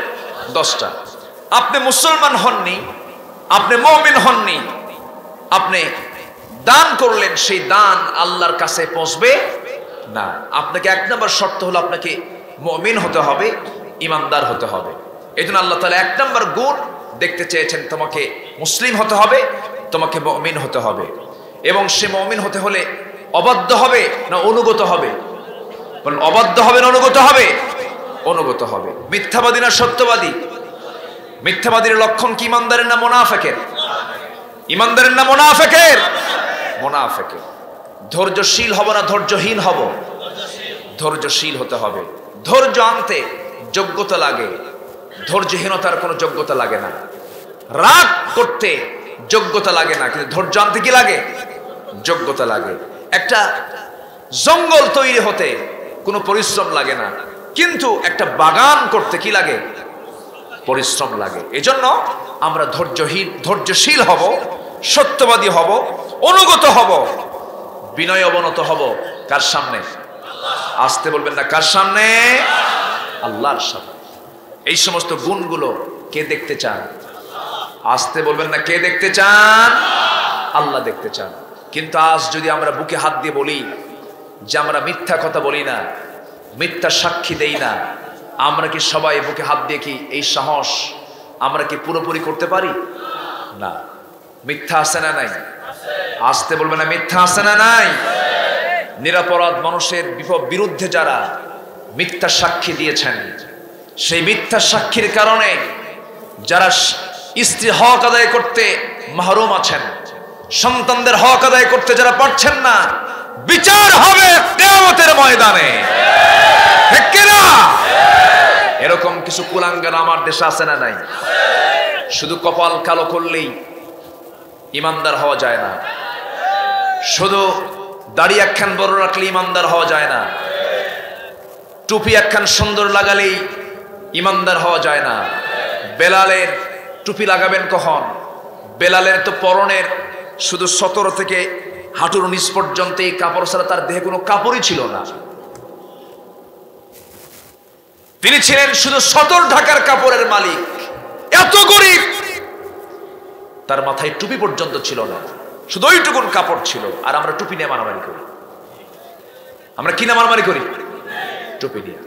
10টা। আপনি মুসলমান হননি, আপনি মুমিন হননি, আপনি দান করলেন, সেই দান আল্লাহর কাছে পৌঁছবে না। আপনাকে 1 নম্বর শর্ত হলো আপনাকে মুমিন হতে হবে, ইমানদার হতে হবে। এই জন্য আল্লাহ তাআলা 1 নম্বর গুণ দেখতে চেয়েছেন, তোমাকে মুসলিম হতে হবে, তোমাকে মুমিন হতে হবে। এবং সে মুমিন হতে হলে অবাধ্য হবে না অনুগত হবে? বলেন, অবাধ্য হবে না অনুগত হবে? অনুগত হবে। মিথ্যাবাদী না সত্যবাদী? মিথ্যাবাদীর লক্ষণ কি ইমানদারের না মুনাফিকের? ইমানদারের না মুনাফিকের? মুনাফিকের। ধৈর্যশীল হব না ধৈর্যহীন হব? ধৈর্যশীল হতে হবে। ধৈর্য আনতে যোগ্যতা লাগে, ধৈর্যহীনতার কোনো যোগ্যতা লাগে না। রাগ করতে যোগ্যতা লাগে না, কিন্তু ধৈর্য আনতে কি লাগে? যোগ্যতা লাগে। একটা জঙ্গল তৈরি হতে কোনো পরিশ্রম লাগে না, কিন্তু একটা বাগান করতে কি লাগে? পরিশ্রম লাগে। এজন্য আমরা ধৈর্যশীল হব, সত্যবাদী হব, অনুগত হব, বিনয় অবনত হব। কার সামনে? আসতে বলবেন না, কার সামনে? আল্লাহর সামনে। এই সমস্ত গুণগুলো কে দেখতে চান? আসতে বলবেন না, কে দেখতে চান? আল্লাহ দেখতে চান। কিন্তু আজ যদি আমরা বুকে হাত দিয়ে বলি যে আমরা মিথ্যা কথা বলি না, মিথ্যা সাক্ষী দেই না, আমরা কি সবাই বুকে হাত দিয়ে কি এই সাহস আমরা কি পুরোপুরি করতে পারি? না। মিথ্যা আছে না নাই? আসতে বলবে না, মিথ্যা আছে না নাই? নিরপরাধ মানুষের বিরুদ্ধে যারা মিথ্যা সাক্ষী দিয়েছেন, সেই মিথ্যা সাক্ষীর কারণে যারা স্ত্রী হক আদায় করতে মাহরুম আছেন, সন্তানদের হক আদায় করতে যারা পারছেন না, বিচার হবে কিয়ামতের ময়দানে। ঠিক কি না? এরকম কিছু কুলাঙ্গার আমার দেশে আছে না নাই? শুধু কপাল কালো করলেই ইমানদার হওয়া যায় না, শুধু দাড়ি একখান বড় রাখলে ইমানদার হওয়া যায় না, টুপি একখান সুন্দর লাগালেই ইমানদার হওয়া যায় না। বেলালের টুপি লাগাবেন কখন? বেলালের তো পরনের শুধু 17 থেকে হাঁটুর নিচ পর্যন্ত এই কাপড় ছাড়া তার দেহে কোনো কাপড়ই ছিল না। তিনি ছিলেন শুধু 17 ঢাকার কাপড়ের মালিক। এত গরিব, তার মাথায় টুপি পর্যন্ত ছিল না, শুধু ওইটুকুন কাপড় ছিল। আর আমরা টুপি নিয়ে মারামারি করি। আমরা কি না মারামারি করি? টুপি নিয়ে।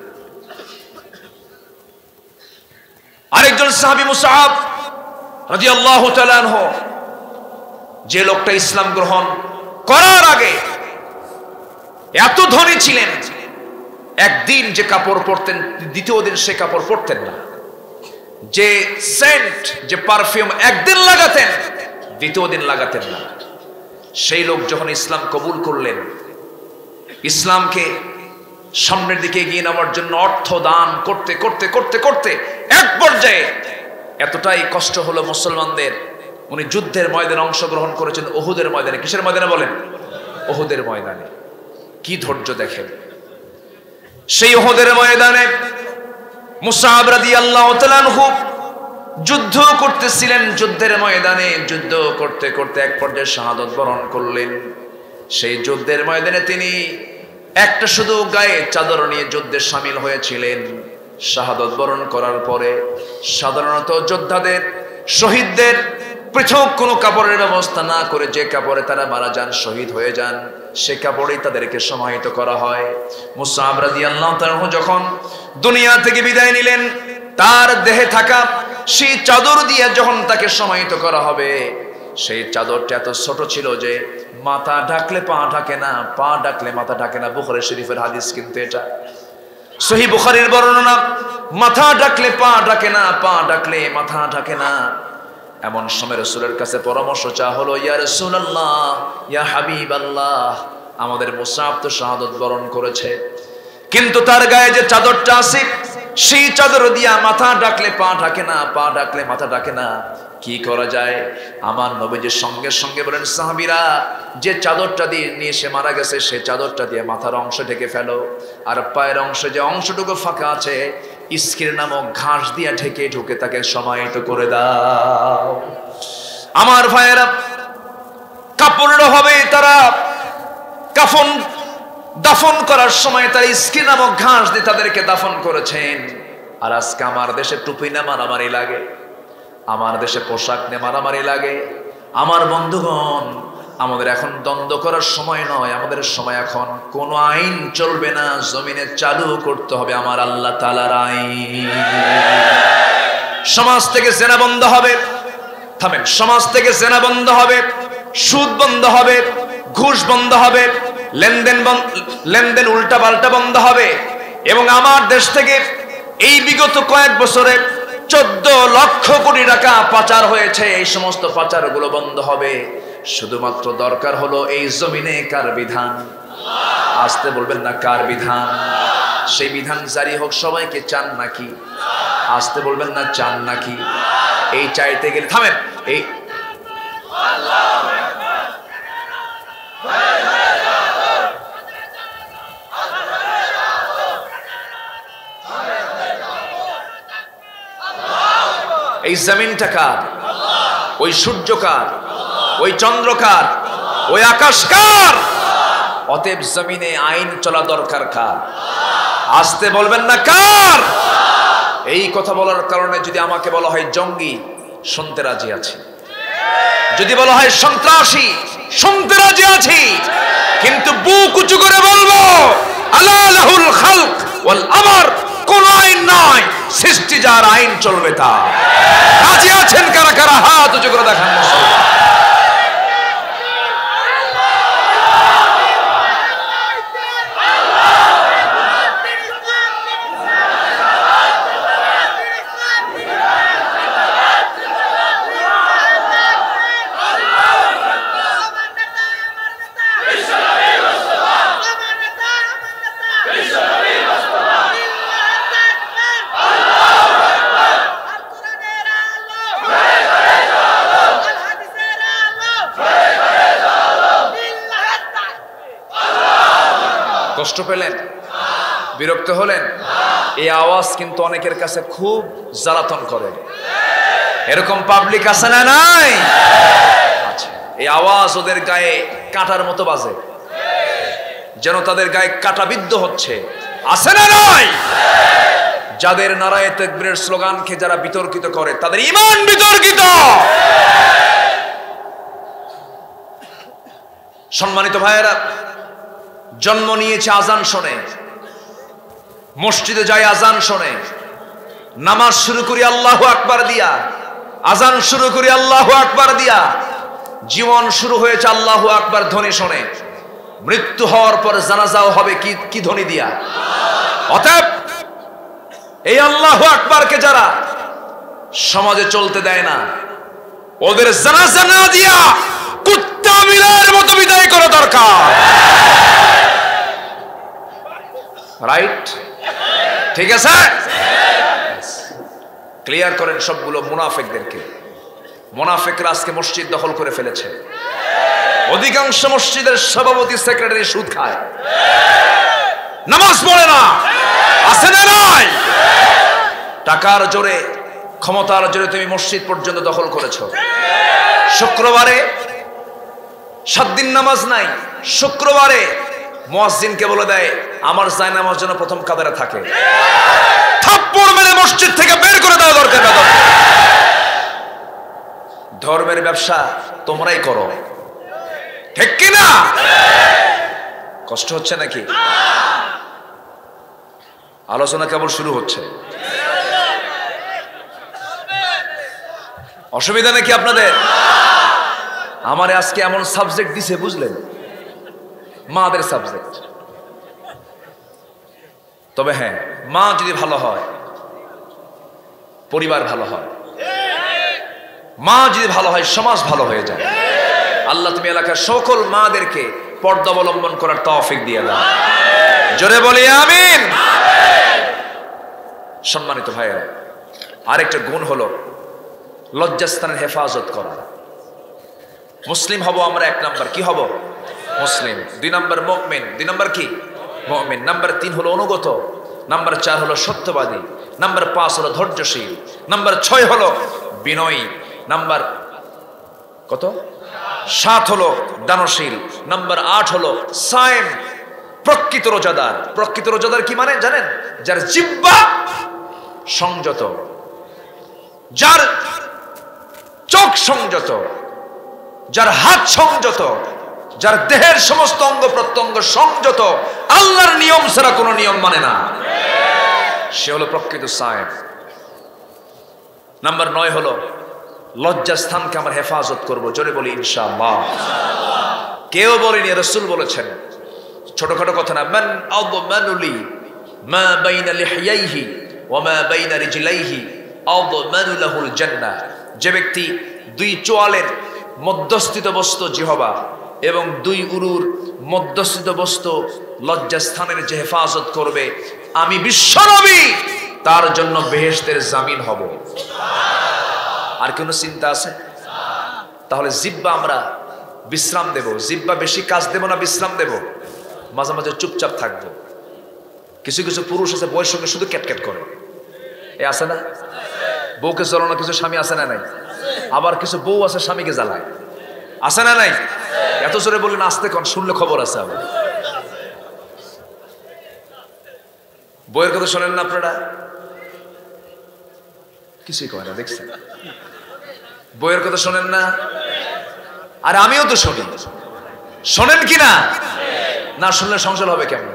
আরেকজন সাহাবী মুসআব রাদিয়াল্লাহু তাআলা আনহু, যে লোকটা ইসলাম গ্রহণ করার আগে এত ধনী ছিলেন, একদিন যে কাপড় পরতেন দ্বিতীয় দিন সে কাপড় পরতেন না। যে সেন্ট, যে পারফিউম একদিন লাগাতেন দ্বিতীয় দিন লাগাতেন না। সেই লোক যখন ইসলাম কবুল করলেন, ইসলামকে সামনের দিকে এগিয়ে নেওয়ার জন্য অর্থ দান করতে করতে করতে করতে এক পর্যায়ে এতটাই কষ্ট হলো মুসলমানদের, উনি যুদ্ধের ময়দানে অংশগ্রহণ করেছেন, উহুদের ময়দানে। কিসের ময়দানে বলেন? উহুদের ময়দানে। কি ধৈর্য দেখেন। সেই উহুদের ময়দানে মুসআব রাদিয়াল্লাহু তাআলা আনহু যুদ্ধ করতেছিলেন। যুদ্ধের ময়দানে যুদ্ধ করতে করতে এক পর্যায়ে শাহাদাত বরণ করলেন। সেই যুদ্ধের ময়দানে তিনি একটা শুধু গায়ে চাদর নিয়ে যুদ্ধে শামিল হয়েছিলেন। শাহাদাত বরণ করার পরে সাধারণত যোদ্ধাদের, শহীদদের পৃথক কোনো কাপড়ের ব্যবস্থা না করে যে কাপড়ে তারা মারা যান, শহীদ হয়ে যান, সে কাপড়েই তাদেরকে সমাহিত করা হয়। মুসআব রাদিয়াল্লাহু তাআলা যখন দুনিয়া থেকে বিদায় নিলেন, তার দেহে থাকা সেই চাদর দিয়ে যখন তাকে সমাহিত করা হবে, সেই চাদরটা এত ছোট ছিল যে মাথা ঢাকলে পা ঢাকে না, পা ঢাকলে মাথা ঢাকে না। বুখারী শরীফের হাদিস কিন্তু এটা, সহিহ বুখারীর বর্ণনা। মাথা ঢাকলে পা ঢাকে না, পা ঢাকলে মাথা ঢাকে না। এমন সময় রাসূলের কাছে পরামর্শ চা হলো, ইয়া রাসূলুল্লাহ, ইয়া হাবিবাল্লাহ, আমাদের মুসআব তো শাহাদাত বরণ করেছে, কিন্তু তার গায়ে যে চাদরটা আছে সেই চাদর দিয়া মাথা ঢাকলে পা ঢাকে না, পা ঢাকলে মাথা ঢাকে না, কি করা যায়? আমার নবীজির সঙ্গে সঙ্গে বলেন, সাহাবীরা, যে চাদরটা দিয়ে নিয়ে সে মারা গেছে সেই চাদরটা দিয়ে মাথার অংশ ঢেকে ফেলো, আর পায়ের অংশে যে অংশটুকু ফাঁকা আছে ইস্কির নামক ঘাস দিয়া ঢেকে ঢুকে তাকে সমাহিত করে দাও। আমার ভাইয়েরা, কাপড়ের হবে তারা কাফন দাফন করার সময় তারা ইস্কির নামক ঘাস দিয়ে তাদেরকে দাফন করেছেন। আর আজকে আমার দেশে টুপি না মারামারি লাগে, আমার দেশে পোশাক নিয়ে মারামারি লাগে। আমার বন্ধুগণ, আমাদের এখন দ্বন্দ্ব করার সময় নয়, আমাদের সময় এখন কোন আইন চলবে না, জমিনে চালু করতে হবে আমার আল্লাহ তাআলার আইন। সমাজ থেকে জেনা বন্ধ হবে, থামেন, সমাজ থেকে জেনা বন্ধ হবে, সুদ বন্ধ হবে, ঘুষ বন্ধ হবে, লেনদেন উল্টা পাল্টা বন্ধ হবে। এবং আমার দেশ থেকে এই বিগত কয়েক বছরে 14 লক্ষ কোটি টাকা পাচার হয়েছে, এই সমস্ত পাচারগুলো বন্ধ হবে। শুধুমাত্র দরকার হলো এই জমিনে কার বিধান? আসতে বলবেন না, কার বিধান? সেই বিধান জারি হোক। সবাইকে চান নাকি? আসতে বলবেন না, চান নাকি? এই চাইতে গেলে, থামেন, এই এই জমিনটা কার? ওই সূর্য কার? ওই চন্দ্র কার? ওই আকাশ কার? অতএব জমিনে আইন চলা দরকার কার? আসতে বলবেন না, কার? এই কথা বলার কারণে যদি আমাকে বলা হয় জঙ্গি, শুনতে রাজি আছি। যদি বলা হয় সন্ত্রাসী, শুনতে রাজি আছি। কিন্তু বুক উঁচু করে বলবো, আলা লাহুল খালক ওয়াল আমর, কোন আইন নয়, সৃষ্টি যার, আইন চলবে তা। রাজি আছেন কারা কারা? হাত উঁচু করে দেখান। কষ্ট পেলেন? বিরক্ত হলেন? এই আওয়াজ কিন্তু অনেকের কাছে খুব জ্বালাতন করে। এরকম পাবলিক আছে না নাই? আচ্ছা, এই আওয়াজ ওদের গায়ে কাঁটার মতো বাজে, যেন তাদের গায়ে কাঁটা বিদ্ধ হচ্ছে। আছে না নাই? যাদের নারায়ে তাকবীরের স্লোগানকে যারা বিতর্কিত করে, তাদের ঈমান বিতর্কিত। সম্মানিত ভাইয়েরা, জন্ম নিয়েছে আজান শোনে, মসজিদে যায় আজান শোনে, নামাজ শুরু করি আল্লাহু আকবার দিয়া, আজান শুরু করি আল্লাহু আকবার দিয়া, জীবন শুরু হয়েছে আল্লাহু আকবার ধ্বনি শোনে, মৃত্যু হওয়ার পর জানাজাও হবে কি ধ্বনি দিয়া? অতএব এই আল্লাহু আকবারকে যারা সমাজে চলতে দেয় না, ওদের জানাজা না দিয়া কুত্তা বিলার মতো বিদায় করা দরকার। রাইট? ঠিক আছে, ক্লিয়ার করেন সবগুলো মুনাফিকদেরকে। মুনাফিকরা আজকে মসজিদ দখল করে ফেলেছে। অধিকাংশ মসজিদের সভাপতি সেক্রেটারি সুদ খায়, নামাজ পড়ে না, আছে না নাই? টাকার জোরে, ক্ষমতার জোরে তুমি মসজিদ পর্যন্ত দখল করেছো। শুক্রবারে 7 দিন নামাজ নাই, শুক্রবারে মুয়াজ্জিনকে বলে দেয় আমার জায়নামাজ যেন প্রথম কাতারে থাকে। থাপ্পড় মেরে মসজিদ থেকে বের করে দেওয়া দরকার। ধর্মের ব্যবসা তোমরাই করো, ঠিক কিনা? কষ্ট হচ্ছে নাকি? আলোচনা কেবল শুরু হচ্ছে, অসুবিধা নাকি আপনাদের? আমারে আজকে এমন সাবজেক্ট দিছে বুঝলেন, মাদের সাবজেক্ট। তবে হ্যাঁ, মা যদি ভালো হয় পরিবার ভালো হয়, মা যদি ভালো হয় সমাজ ভালো হয়ে যায়। আল্লাহ তুমি এলাকার সকল মাদেরকে পর্দা অবলম্বন করার তৌফিক দিয়ে দাও। জোরে বলি আমিন। সম্মানিত ভাইয়েরা, আরেকটা গুণ হলো লজ্জাস্থানের হেফাজত করা। মুসলিম হব আমরা 1 নাম্বার, কি হব? মুসলিম। 2 নাম্বার মুমিন। 2 নাম্বার কি? মুমিন। নাম্বার 3 হলো অনুগত। নাম্বার 4 হলো সত্যবাদী। নাম্বার 5 হলো ধৈর্যশীল। নাম্বার 6 হলো বিনয়ী। নাম্বার কত? 7 হলো দানশীল। নাম্বার 8 হলো সায়েম, প্রকৃত রোজাদার। প্রকৃত রোজাদার কি মানে জানেন? যার জিহ্বা সংযত, যার চোখ সংযত, যার হাত সংযত, যার দেহের সমস্ত অঙ্গ প্রত্যঙ্গ সংযত, আল্লাহর নিয়ম ছাড়া কোনো নিয়ম মানে না, সে হলো প্রকৃত সায়েম। নাম্বার 9 হলো লজ্জাস্থানকে আমরা হেফাজত করব। জোরে বলি ইনশাআল্লাহ। কেউ বলেনি, রাসূল বলেছেন। ছোটখাটো কথা না। মান আযমানুলি মা বাইনা লিহইয়াইহি ওয়া মা বাইনা রিজলাইহি আযমানু লাহুল জান্নাহ। যে ব্যক্তি 2 চোয়ালের মধ্যস্থিত বস্তু জিহবা এবং 2 উরুর মধ্যস্থিত বস্তু লজ্জাস্থানের যে হেফাজত করবে, আমি বিশ্বনবী তার জন্য বেহেশতের জামিন হব। আর কোনো চিন্তা আছে? তাহলে জিহ্বা আমরা বিশ্রাম দেব। জিহ্বা বেশি কাজ দেব না বিশ্রাম দেব? মাঝে মাঝে চুপচাপ থাকবো। কিছু কিছু পুরুষ আছে বউয়ের সঙ্গে শুধু ক্যাটক্যাট করে, এ আছে না? বউকে জ্বালানো কিছু স্বামী আছে না নাই? আবার কিছু বউ আছে স্বামীকে জ্বালায়, আছে না নাই? এত জোরে বললেন আসতে কোন, শুনলে খবর আছে। আবার বউয়ের কথা শোনেন না আপনারা? কিছুই কয় না, দেখছেন? বউয়ের কথা শোনেন না? আর আমিও তো শুনি, শোনেন কি না? না শুনলে সংসার হবে কেমন?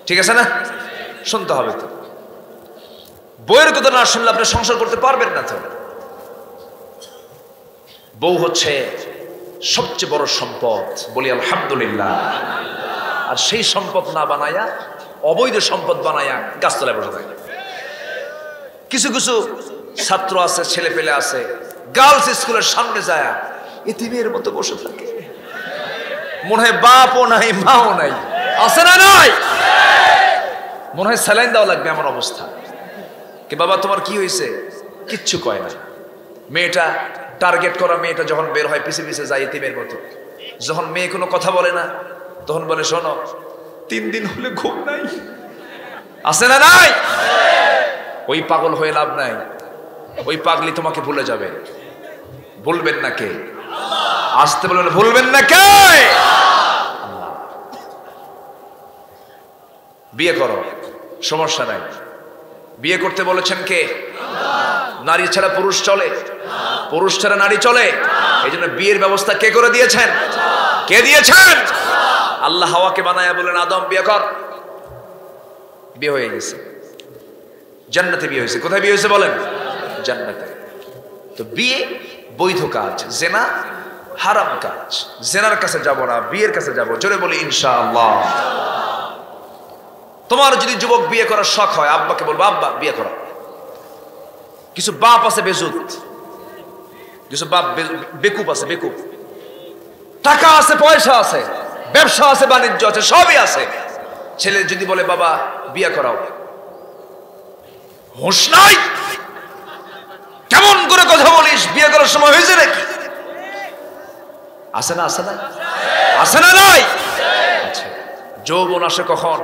ঠিক আছে না? শুনতে হবে তো। বউয়ের কথা না শুনলে আপনি সংসার করতে পারবেন না তো। বউ হচ্ছে সবচেয়ে বড় সম্পদ, বলি আলহামদুলিল্লাহ। আর সেই সম্পদ না বানায়া অবৈধ সম্পদ বানায়া গাছতলায় বসে থাকে। কিছু কিছু ছাত্র আছে, ছেলে পেলে আছে, গার্লস স্কুলের সামনে যায় এতিমের মতো বসে থাকে, মনে হয় বাপও নাই মাও নাই, আছে না নাই? মনে হয় স্যালাইন দেওয়া লাগবে এমন অবস্থা। কি বাবা তোমার কি হয়েছে? কিচ্ছু কয় না। মেয়েটা টার্গেট করা, মেয়েটা যখন বের হয় পিছে পিছে যায় এতিমের মতো। যখন মেয়ে কোনো কথা বলে না তখন বলে শোনো 3 দিন হলে ঘুম নাই, আছে না নাই? ওই পাগল হয়ে লাভ নাই, ওই পাগলি তোমাকে ভুলে যাবে। ভুলবেন না কে? আসতে বলবেন, ভুলবেন না কে? বিয়ে করো, সমস্যা নাই। বিয়ে করতে বলেছেন কে? নারী ছাড়া পুরুষ চলে, পুরুষ ছাড়া নারী চলে। এই জন্য বিয়ের ব্যবস্থা কে করে দিয়েছেন? কে দিয়েছেন? আল্লাহ হাওয়াকে বানায়া বলেন আদম বিয়ে কর, বিয়ে হয়ে গেছে। জান্নাতে বিয়ে হয়েছে। কোথায় বিয়ে হয়েছে বলেন? জান্নাতে। তো বিয়ে বৈধ কাজ, জেনা হারাম কাজ। জেনার কাছে যাব না, বিয়ের কাছে যাব। জোরে বলি ইনশাআল্লাহ। তোমার যদি যুবক বিয়ে করার শখ হয়, আব্বাকে বলবো আব্বা বিয়ে করো। কিছু বাপ আছে বেজুত, কিছু বাপ বেকুব আছে, বেকুব। টাকা আছে, পয়সা আছে, ব্যবসা আছে, বাণিজ্য আছে, সবই আছে, ছেলে যদি বলে বাবা বিয়ে করাও, হুঁশ নাই, কেমন করে কথা বলিস, বিয়ে করার সময় হয়েছে নাকি? আসে না, আসে না, আসে না, নাই? আচ্ছা, যৌবন আসে কখন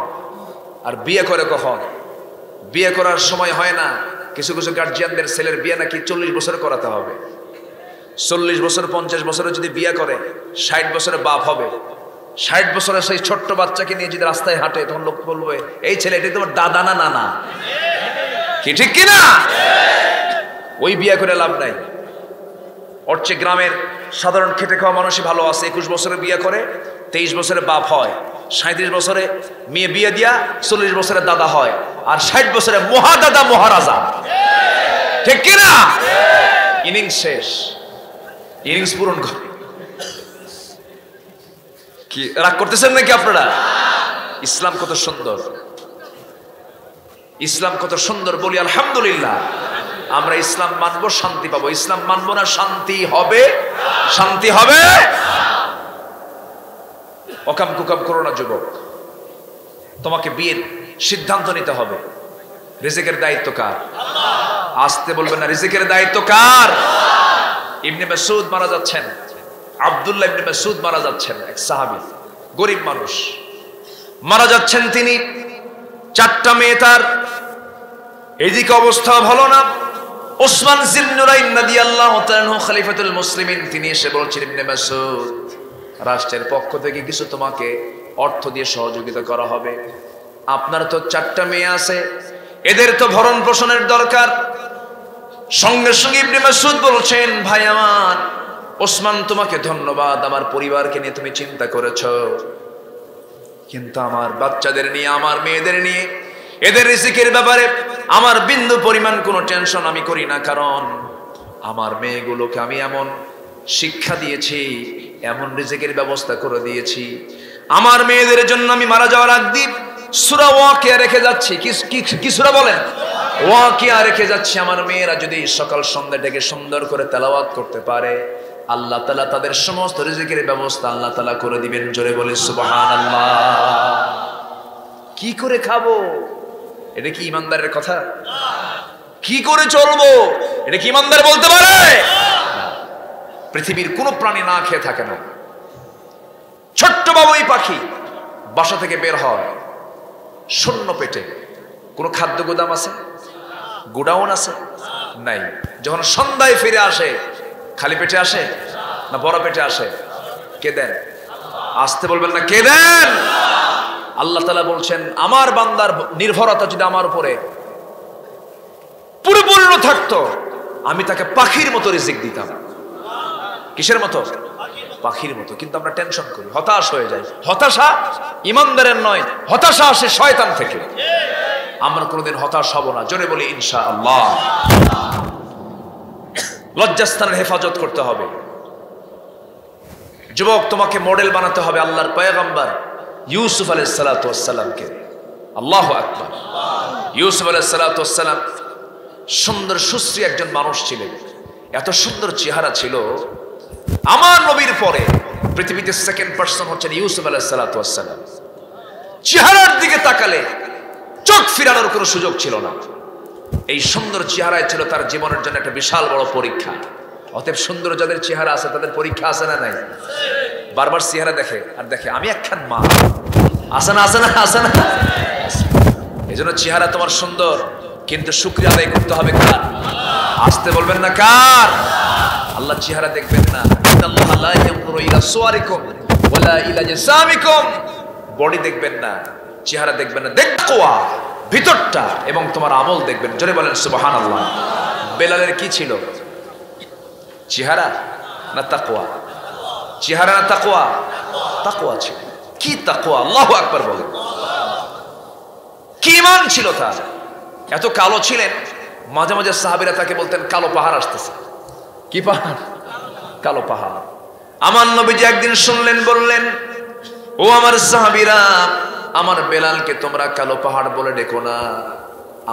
আর বিয়ে করে কখন? বিয়ে করার সময় হয় না। কিছু কিছু গার্জিয়ানদের ছেলের বিয়ে নাকি 40 বছরে করাতে হবে। 40 বছর 50 বছরে যদি বিয়ে করে 60 বছরে বাপ হবে। 60 বছরে সেই ছোট্ট বাচ্চাকে নিয়ে যদি রাস্তায় হাঁটে, তখন লোক বলবে এই ছেলে এটা তোমার দাদা না নানা। কি ঠিক কিনা? ওই বিয়ে করে লাভ নাই। ওর চেয়ে গ্রামের সাধারণ খেটে খাওয়া মানুষই ভালো আছে। 21 বছরে বিয়ে করে 23 বছরে বাপ হয়, 37 বছরে মেয়ে বিয়ে দিয়া 40 বছরে দাদা হয়, আর 60 বছরে মহাদাদা মহারাজা। ঠিক কিনা? ইনিংস শেষ, ইনিংস পূরণ করে। কি রাগ করতেছেন নাকি আপনারা? ইসলাম কত সুন্দর, ইসলাম কত সুন্দর, বলি আলহামদুলিল্লাহ। আমরা ইসলাম মানবো, শান্তি পাবো। ইসলাম মানবো না, শান্তি হবে? শান্তি হবে? অকাম কুকাম করো না যুবক, তোমাকে বিয়ের সিদ্ধান্ত নিতে হবে। রিজিকের দায়িত্ব কার? আসতে বলবেন না, রিজিকের দায়িত্ব কার? ইবনে মাসউদ মারা যাচ্ছেন, আব্দুল্লাহ ইবনে মাসউদ মারা যাচ্ছেন, এক সাহাবী, গরিব মানুষ মারা যাচ্ছেন তিনি। 4টা মেয়ে তার, এইদিকে অবস্থা ভালো না। ওসমান জিন্নুরাইন রাদিয়াল্লাহু তাআলা আনহু খলিফাতুল মুসলিমিন, তিনি এসে বলছেন ইবনে মাসউদ, রাষ্ট্রের পক্ষ থেকে কিছু তোমাকে অর্থ দিয়ে সহযোগিতা করা হবে। আপনার তো 4টা মেয়ে আছে, এদের তো ভরণ পোষণের দরকার। সঙ্গে সঙ্গে ইবনে মাসউদ বলছেন, ভাই আমার ওসমান, তোমাকে ধন্যবাদ, আমার পরিবারকে নিয়ে তুমি চিন্তা করেছো, কিন্তু আমার বাচ্চাদের নিয়ে, আমার মেয়েদের নিয়ে, এদের রিজিকের ব্যাপারে আমার বিন্দু পরিমাণ কোনো টেনশন আমি করি না। কারণ আমার মেয়েগুলোকে আমি এমন শিক্ষা দিয়েছি, এমন রিজিকের ব্যবস্থা করে দিয়েছি, আমার মেয়েদের জন্য আমি মারা যাওয়ার আগ দিয়ে সূরা ওয়াকিয়া রেখে যাচ্ছি। কি সূরা বলেন? ওয়াকিয়া রেখে যাচ্ছি। আমার মেয়েরা যদি সকাল সন্ধ্যা থেকে সুন্দর করে তেলাওয়াত করতে পারে, আল্লাহ তাআলা তাদের সমস্ত রিজিকের ব্যবস্থা আল্লাহ তাআলা করে দিবেন। জোরে বলে সুবহানাল্লাহ। কি করে খাবো? এটা কি ইমানদারের কথা? কি করে চলবো? এটা কি ইমানদার বলতে পারে? পৃথিবীর কোন প্রাণী না খেয়ে থাকে না। ছোট্ট বাবুই পাখি বাসা থেকে বের হয় শূন্য পেটে। কোন খাদ্য গোদাম আছে? গোডাউন আছে? নাই। যখন সন্ধ্যায় ফিরে আসে, খালি পেটে আসে না বড় পেটে আসে? কে দেন? আসতে বলবেন না, কে দেন? আল্লাহ তাআলা বলছেন, আমার বান্দার নির্ভরতা যদি আমার উপরে পরিপূর্ণ থাকতো, আমি তাকে পাখির মতো রিজিক দিতাম। কিসের মতো? পাখির মতো। কিন্তু আমরা টেনশন করি, হতাশ হয়ে যাই। হতাশা ইমানদারের নয়, হতাশা আসে শয়তান থেকে। আমরা কোনোদিন হতাশ হব না। জোরে বলি ইনশাআল্লাহ। লজ্জাস্থানের হেফাজত করতে হবে। যুবক, তোমাকে মডেল বানাতে হবে আল্লাহর পয়গম্বর ইউসুফ আলাইহিস সালাতু ওয়াস সালামকে। আল্লাহু আকবার। ইউসুফ আলাইহিস সালাতু ওয়াস সালাম সুন্দর সুশ্রী একজন মানুষ ছিলেন। এত সুন্দর চেহারা ছিল। আমার নবীর পরে পৃথিবীতে সেকেন্ড পারসন হচ্ছেন ইউসুফ আলাইহিস সালাতু ওয়াস সালাম। চেহারার দিকে তাকালে চোখ ফিরানোর কোনো সুযোগ ছিল না। এই সুন্দর চেহারায় ছিল তার জীবনের জন্য একটা বিশাল বড় পরীক্ষা। অতএব সুন্দর যাদের চেহারা আছে তাদের পরীক্ষা আছে না নাই? বারবার চেহারা দেখে আর দেখে আমি একখান মা। আছে না? আছে না? আছে না? এই জন্য চেহারা তোমার সুন্দর, কিন্তু শুকরিয়া আদায় করতে হবে কার? আসতে বলবেন না কার? আল্লাহ চেহারা দেখবেন না। ইন্নাল্লাহা লা ইয়ানজুরু ইলা সুওয়ারিকুম ওয়ালা ইলা জাসামিকুম। বডি দেখবেন না, চেহারা দেখবেন না, তাকওয়া ভিতরটা এবং তোমার আমল দেখবেন। জোরে বলেন সুবহানাল্লাহ। বেলালের কি ছিল? চেহারা না তাকওয়া? চেহারা না তাকওয়া? তাকওয়া ছিল। কি তাকওয়া? আল্লাহু আকবার বলেন। কি ঈমান ছিল তার। এত কালো ছিলেন, মাঝে মাঝে সাহাবীরা তাকে বলতেন কালো পাহাড় আসতেছে। কি পাহাড়? কালো পাহাড়। আমার নবীজি একদিন শুনলেন, বললেন, ও আমার সাহাবীরা, আমার বেলালকে তোমরা কালো পাহাড় বলে ডেকো না।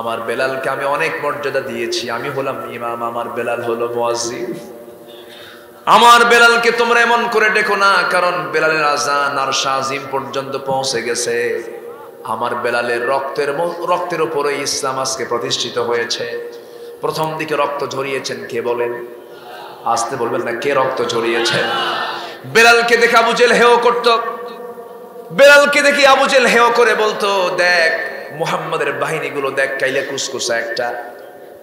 আমার বেলালকে আমি অনেক মর্যাদা দিয়েছি। আমি হলাম ইমাম, আমার বেলাল হলো মুয়াজ্জিন। আমার বেলালকে তোমরা এমন করে ডেকো না, কারণ বেলালের আযান আর শাজিম পর্যন্ত পৌঁছে গেছে। আমার বেলালের রক্তের উপরে ইসলাম আজকে প্রতিষ্ঠিত হয়েছে। প্রথম দিকে রক্ত ঝরিয়েছেন কে বলেন? আসতে বলবেন না, কে রক্ত ঝরিয়েছেন? বেলালকে দেখে আবু জেহেল হেয় করত। বেলালকে দেখে আবু জেহেল হেয় করে বলতো, দেখ মুহাম্মাদের বাহিনীগুলো দেখ, কাইলে কুসকুসা, একটা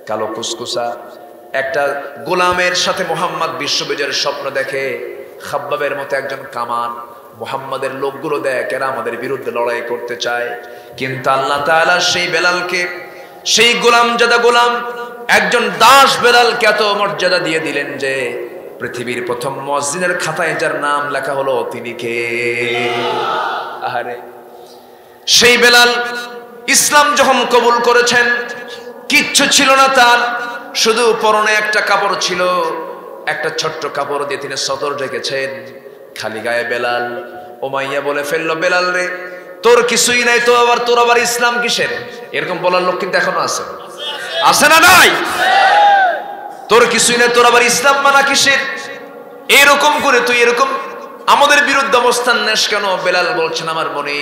কালো কুসকুসা। একটা গোলামের সাথে মুহাম্মদ বিশ্ববিজয়ের স্বপ্ন দেখে, খাব্বাবের মতো একজন কামান। মুহাম্মাদের লোকগুলো দেখ, এরা আমাদের বিরুদ্ধে লড়াই করতে চায়। কিন্তু আল্লাহ তাআলা সেই বেলালকে, সেই গোলামজাদা গোলাম, একজন দাস বেলালকে এত মর্যাদা দিয়ে দিলেন যে পৃথিবীর প্রথম মুয়াজ্জিনের খাতায় যার নাম লেখা হলো তিনি কে? আহারে, সেই বেলাল ইসলাম যখন কবুল করেছেন, কিচ্ছু ছিল না তার, শুধু পরনে একটা কাপড় ছিল, একটা ছোট্ট কাপড় দিয়ে তিনি সতর রেখেছেন, খালি গায়ে বেলাল। উমাইয়া বলে ফেললো, বেলাল রে তোর কিছুই নাই তো আবার তোর আবার ইসলাম কিসের? এরকম বলার লোক কিন্তু এখনো আছে, আছে না নাই? তোর কিছুই নাই, তোর আবার ইসলাম মানা কিসের? এরকম করে তুই এরকম আমাদের বিরুদ্ধে অবস্থান নেস কেন? বেলাল বলছেন, আমার মনে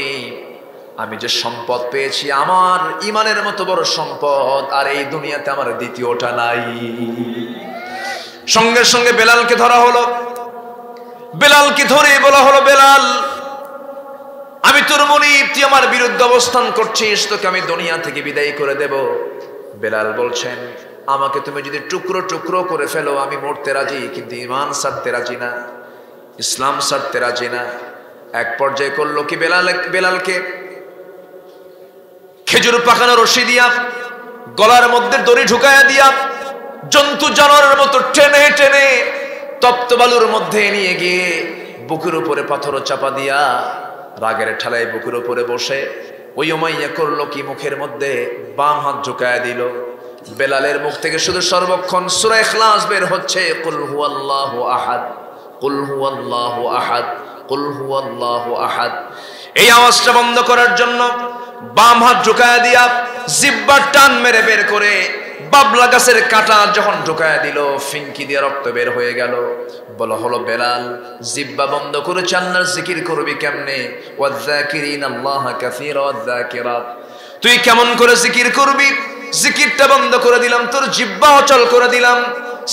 আমি যে সম্পদ পেয়েছি, আমার ইমানের মতো বড় সম্পদ আর এই দুনিয়াতে আমার দ্বিতীয়টা নাই। সঙ্গে সঙ্গে বেলালকে ধরা হলো। বেলালকে ধরে বলা হলো, বেলাল আমি তোর মনিব, তুই আমার বিরুদ্ধে অবস্থান করছিস, তোকে আমি দুনিয়া থেকে বিদায় করে দেব। বেলাল বলছেন, আমাকে তুমি যদি টুকরো টুকরো করে ফেলো আমি মরতে রাজি, কিন্তু ইমান ছাড়তে রাজি না, ইসলাম ছাড়তে রাজি না। এক পর্যায়ে করলো কি, বেলালকে খেজুর পাকানো রশি দিয়া গলার মধ্যে দড়ি ঢুকায়া দিয়া জন্তু জানোয়ারের মতো টেনে টেনে তপ্ত বালুর মধ্যে নিয়ে গিয়ে বুকের উপরে পাথর চাপা দিয়া রাগের ঠালায় বুকের উপরে বসে ওই উমাইয়া করলো কি, মুখের মধ্যে বাম হাত ঢুকায়া দিল। বেলালের মুখ থেকে শুধু সর্বক্ষণ সূরা ইখলাস বের হচ্ছে, কুল হুয়াল্লাহু আহাদ, কুল হুয়াল্লাহু আহাদ, কুল হুয়াল্লাহু আহাদ। এই আওয়াজটা বন্ধ করার জন্য বাম হাত ঢুকায়া দিয়া জিহ্বার টান মেরে বের করে বাবলা গাছের কাঁটা যখন ঢুকায়া দিল, ফিনকি দিয়ে রক্ত বের হয়ে গেল। বলা হলো, বেলাল জিহ্বা বন্ধ করে আল্লাহর জিকির করবি কেমনে? ওয়াযাকিরিনাল্লাহা কাসীরা ওয়াযাকিরাত। তুই কেমন করে জিকির করবি? জিকিরটা বন্ধ করে দিলাম, তোর জিহ্বা অচল করে দিলাম।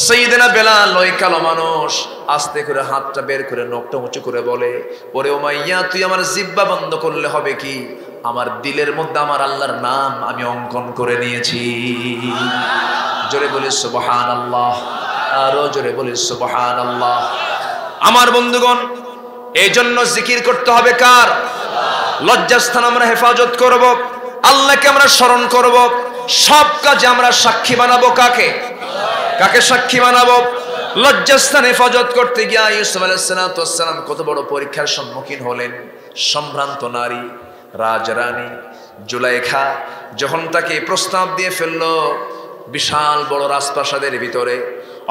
সাইয়েদনা বেলাল ওই কালো মানুষ আস্তে করে হাতটা বের করে নখটা উঁচু করে বলে, ওরে উমাইয়া তুই আমার জিহ্বা বন্ধ করলে হবে কি? আমার দিলের মধ্যে আমার আল্লাহর নাম আমি অঙ্কন করে নিয়েছি। জোরে বলি সুবহানাল্লাহ, আরো জোরে বলি সুবহানাল্লাহ। আমার বন্ধুগণ, এই জন্য জিকির করতে হবে কার? লজ্জাস্থান আমরা হেফাজত করব, আল্লাহকে আমরা স্মরণ করব, সব কাজে আমরা সাক্ষী বানাবো কাকে? কাকে সাক্ষী বানাবো? লজ্জাস্থান হেফাজত করতে গিয়ে ইউসুফ আলাইহিস সালাম কত বড় পরীক্ষার সম্মুখীন হলেন। সম্ভ্রান্ত নারী রাজরানী জুলাইখা যখন তাকে প্রস্তাব দিয়ে ফেললো বিশাল বড় রাজপ্রাসাদের ভিতরে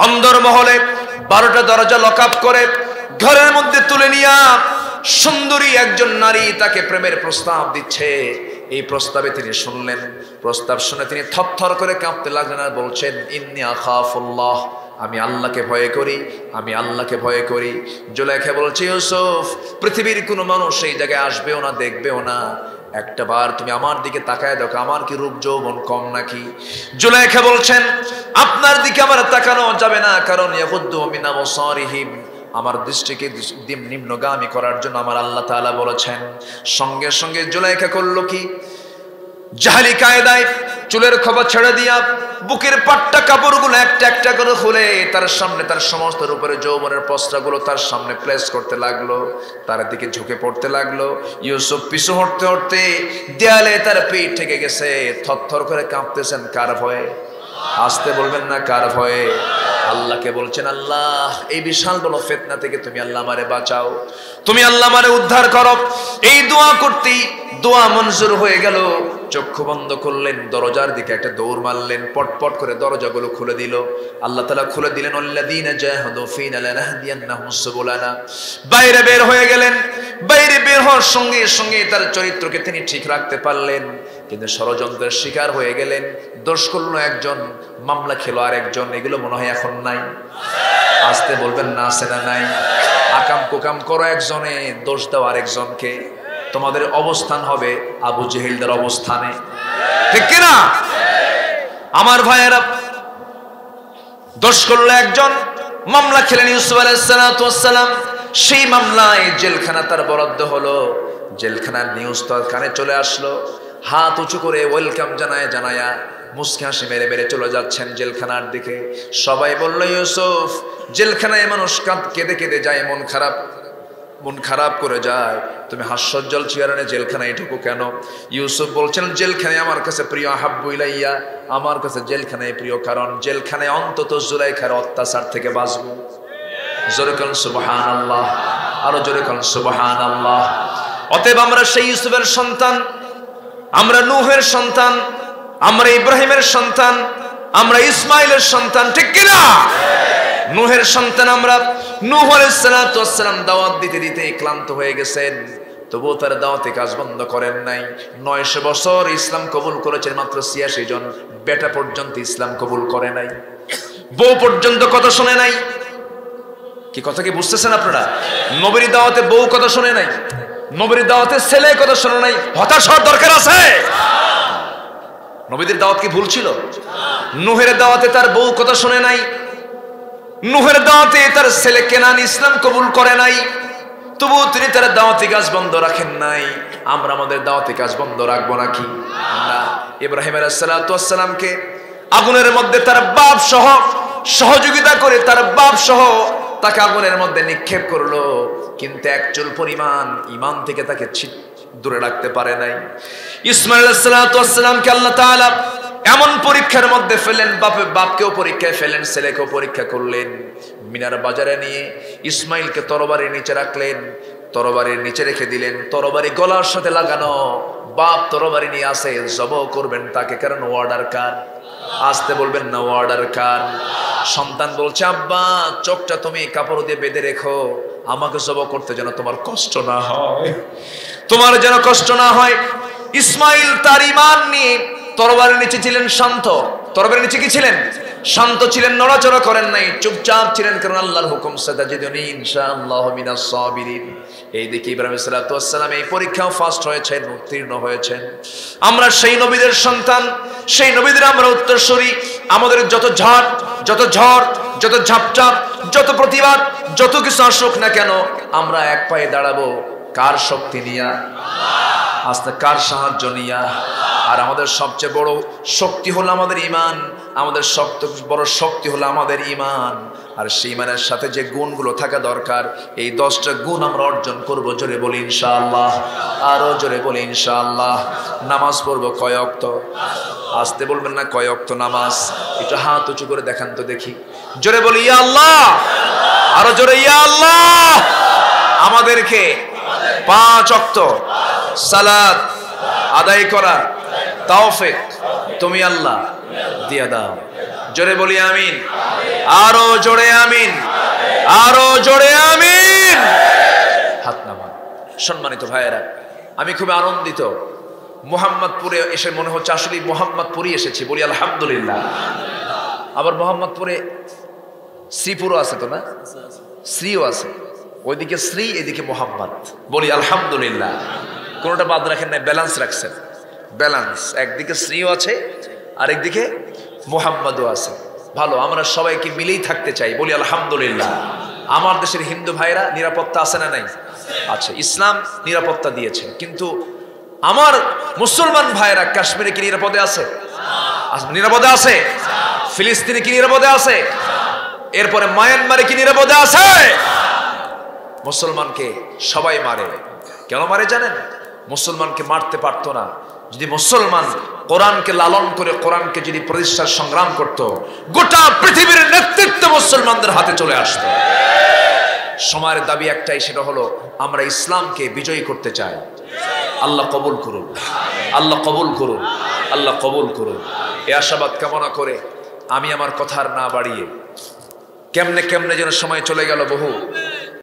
অন্দরমহলে 12টা দরজা লক আপ করে ঘরের মধ্যে তুলে নিয়ে সুন্দরী একজন নারী তাকে প্রেমের প্রস্তাব দিচ্ছে। এই প্রস্তাবে তিনি শুনলেন, প্রস্তাব শুনে তিনি থরথর করে কাঁপতে লাগলেন আর বলছেন, ইন্নী আখাফুল্লাহ, আমি আল্লাহকে ভয় করি, আমি আল্লাহকে ভয় করি। জুলাইখা বলছে, ইউসুফ পৃথিবীর কোনো মানুষ এই জায়গায় আসবেও না, দেখবেও না, একটা বার তুমি আমার দিকে তাকায় দেখো, আমার কি রূপ যৌবন কম নাকি? জুলাইখা বলছেন, আপনার দিকে আমার তাকানো যাবে না, কারণ ইয়াগুদ্দু মিন আবসারিহিম, আমার দৃষ্টিকে নিম্নগামী করার জন্য আমার আল্লাহ তাআলা বলেছেন। সঙ্গে সঙ্গে জুলাইখা করলো কি, জাহেলি কায়দায় চুলের খবর ছেড়ে দিয়া বুকের পাট্টা কাপড়গুলো একটা একটা করে খুলে তার সামনে তার সমস্ত রূপের যৌবনের প্রস্তাবগুলো তার সামনে প্লেস করতে লাগলো, তার দিকে ঝুঁকে পড়তে লাগলো। ইউসুফ পিছু হটতে হটতে দেয়ালে তার পিঠ ঠেকে গেছে, থরথর করে কাঁপতেছেন। কার ভয়ে? আসতে বলবেন না, কার ভয়ে? আল্লাহকে বলছেন, আল্লাহ এই বিশাল বড় ফিতনা থেকে তুমি আল্লাহ আমারে বাঁচাও, তুমি আল্লাহ আমারে উদ্ধার করো। এই দোয়া করতেই দোয়া মঞ্জুর হয়ে গেল। চক্ষু বন্ধ করলেন, দরজার দিকে একটা দৌড় মারলেন, পটপট করে দরজাগুলো খুলে দিল। আল্লাহ তাআলা খুলে দিলেন, আল্লাযীনা জাহাদু ফীনা লানাহদিয়ান্নাহুম সুবুলানা। বাইরে বের হয়ে গেলেন। বাইরে বের হওয়ার সঙ্গে সঙ্গে তার চরিত্রকে তিনি ঠিক রাখতে পারলেন, কিন্তু ষড়যন্ত্রের শিকার হয়ে গেলেন। দোষ করলো একজন, মামলা খেলো আর একজন। এগুলো মনে হয় এখন নাই। আসতে বলবেন না, আছে না নাই? আকাম কুকাম করো একজনে, দোষ দাও আরেকজনকে। তোমাদের অবস্থান হবে আবু জেহেলদের অবস্থানে, ঠিক কিনা? আমার ভাইয়েরা, দোষ করলো একজন, মামলা খেলেন ইউসুফ আলাইহিস সালাতু ওয়াস সালাম, সেই মামলায় জেলখানা তার বরাদ্দ হলো। জেলখানার নিউজ তার কানে চলে আসলো, হাত উঁচু করে ওয়েলকাম জানায়া মুস্কি হাসি মেরে মেরে চলে যাচ্ছেন জেলখানার দিকে। সবাই বলল, ইউসুফ, জেলখানায় মানুষ কেঁদে কেঁদে যায়, মন খারাপ করে যায়, তুমি হাস্যোজ্জ্বল চেহারা জেলখানায় ঢুকো কেন? ইউসুফ বলছেন, জেলখানায় আমার কাছে প্রিয়, হাব্বু ইলাইয়া, আমার কাছে জেলখানায় প্রিয়, কারণ জেলখানায় অন্তত জুলাইখার অত্যাচার থেকে বাঁচবো। জোরে বলেন সুবহানাল্লাহ, আরো জোরে বলেন সুবহানাল্লাহ। অতএব আমরা সেই ইউসুফের সন্তান, আমরা নূহের সন্তান, আমরা ইব্রাহিমের সন্তান, আমরা ইসমাইলের সন্তান, ঠিক কিনা? নূহের সন্তান আমরা। নূহ আলাইহিস সালাতু ওয়াস সালাম দাওয়াত দিতে দিতে ক্লান্ত হয়ে গেছেন, তবুও তার দাওয়াতে কাজ বন্ধ করেন নাই। 900 বছর ইসলাম কবুল করেছেন মাত্র 86 জন। বেটা পর্যন্ত ইসলাম কবুল করে নাই, বউ পর্যন্ত কথা শুনে নাই। কি কথা কি বুঝতেছেন আপনারা? নবীর দাওয়াতে বউ কথা শুনে নাই, নবীর দাওয়াতে ছেলে কথা শুনে নাই। হতাশ হওয়ার দরকার আছে? নবীদের দাওয়াত কি ভুল ছিল? নূহের দাওয়াতে তার বউ কথা শুনে নাই, নূহের দাওয়াতে তার ছেলে কেনান ইসলাম কবুল করে নাই, তবুও তিনি তার দাওয়াতি কাজ বন্ধ রাখেন নাই। আমরা আমাদের দাওয়াতি কাজ বন্ধ রাখবো নাকি? না। ইব্রাহিম আলাইহিস সালাতু ওয়াস সালামকে আগুনের মধ্যে তার বাপ সহ সহযোগিতা করে, তার বাপ সহ তাকে আগুনের মধ্যে নিক্ষেপ করলো, কিন্তু এক চুল পরিমাণ ঈমান থেকে তাকে দূরে রাখতে পারে নাই। ইসমাঈল আলাইহিস সালাতু ওয়াস সালামকে আল্লাহ তাআলা এমন পরীক্ষার মধ্যে ফেলেন, বাপকেও পরীক্ষায় ফেলেন, ছেলেকেও পরীক্ষা করলেন। মিনার বাজারে নিয়ে ইসমাইলকে তরবারির নিচে রাখলেন, তরবারির নিচে রেখে দিলেন, তরবারি গলার সাথে লাগানো। বাপ তরবারি নিয়ে আসে, জবাই করবেন তাকে, কারণ অর্ডার কার? আসতে বলবেন না, অর্ডার কার? সন্তান বলছে, আব্বা, চোখটা তুমি কাপড় দিয়ে বেঁধে রেখো, আমাকে জবাই করতে যেন তোমার কষ্ট না হয়, তোমার যেন কষ্ট না হয়। ইসমাইল তার ঈমান নিয়ে তরবারির নিচে ছিলেন শান্ত। তরবারির নিচে কি ছিলেন? শান্ত ছিলেন, নড়াচড়া করেন নাই, চুপচাপ ছিলেন, কারণ আল্লাহর হুকুম, সাতাজিদুনি ইনশাআল্লাহু মিনাস সাবিরিন। এই দিকে ইব্রাহিম আলাইহিস সালাতু ওয়াস সালাম এই পরীক্ষাও ফার্স্ট হয়েছেন, উত্তীর্ণ হয়েছেন। আমরা সেই নবীদের সন্তান, সেই নবীদের আমরা উত্তরসূরি। আমাদের যত ঝড়, যত ঝাপটাপ, যত প্রতিবাদ, যত কিছু আসুক না কেন, আমরা এক পায়ে দাঁড়াবো কার শক্তি নিয়া? আস্তে কার সাহায্য নিয়া? আর আমাদের সবচেয়ে বড় শক্তি হলো আমাদের ঈমান, আমাদের সবচেয়ে বড় শক্তি হলো আমাদের ঈমান। আর সেই ঈমানের সাথে যে গুণগুলো থাকা দরকার, এই 10টা গুণ আমরা অর্জন করব। জোরে বলি ইনশাআল্লাহ, আরো জোরে বলি ইনশাআল্লাহ। নামাজ পড়বো কয় ওয়াক্ত? আসতে বলবেন না, কয় ওয়াক্ত নামাজ? একটু হাত উঁচু করে দেখান তো দেখি। জোরে বলি ইয়া আল্লাহ, আরো জোরে ইয়া আল্লাহ। আমাদেরকে 5 ওয়াক্ত সালাত আদায় করার তৌফিক তুমি আল্লাহ দিয়া দাও। জোরে বলি আমিন, আরো জোরে আমিন, আরো জোরে আমিন। হাত নামান। সম্মানিত ভাইয়েরা, আমি খুব আনন্দিত। মোহাম্মদপুরে এসে মনে হচ্ছে আসলে মোহাম্মদপুরে এসেছি, বলি আলহামদুলিল্লাহ। আবার মোহাম্মদপুরে শ্রীপুরও আছে তো না? শ্রীও আছে, ওইদিকে শ্রী, এদিকে মোহাম্মদ, বলি আলহামদুলিল্লাহ। কোনোটা বাদ রাখেন না, ব্যালেন্স রাখছেন, ব্যালেন্স। একদিকে শ্রীও আছে, আরেকদিকে মোহাম্মদও আছে। ভালো, আমরা সবাইকে মিলেই থাকতে চাই, বলি আলহামদুলিল্লাহ। আমার দেশের হিন্দু ভাইরা নিরাপত্তা আছে না নাই? আচ্ছা, ইসলাম নিরাপত্তা দিয়েছে, কিন্তু আমার মুসলমান ভাইরা কাশ্মীরে কি নিরাপদে আছে? নিরাপদে আছে। ফিলিস্তিনে কি নিরাপদে আছে? এরপরে মায়ানমারে কি নিরাপদে আছে? মুসলমানকে সবাই মারে। কেন মারে জানেন? মুসলমানকে মারতে পারতো না। যদি মুসলমান কোরআনকে লালন করে, কোরআনকে যদি প্রতিষ্ঠার সংগ্রাম করত, গোটা পৃথিবীর নেতৃত্ব মুসলমানদের হাতে চলে আসতো। সময়ের দাবি একটাই, সেটা হলো আমরা ইসলামকে বিজয়ী করতে চাই। আল্লাহ কবুল করুন, আল্লাহ কবুল করুন, আল্লাহ কবুল করুন। এই আশাবাদ কামনা করে আমি আমার কথা আর না বাড়িয়ে, কেমনে যেন সময় চলে গেল বহু।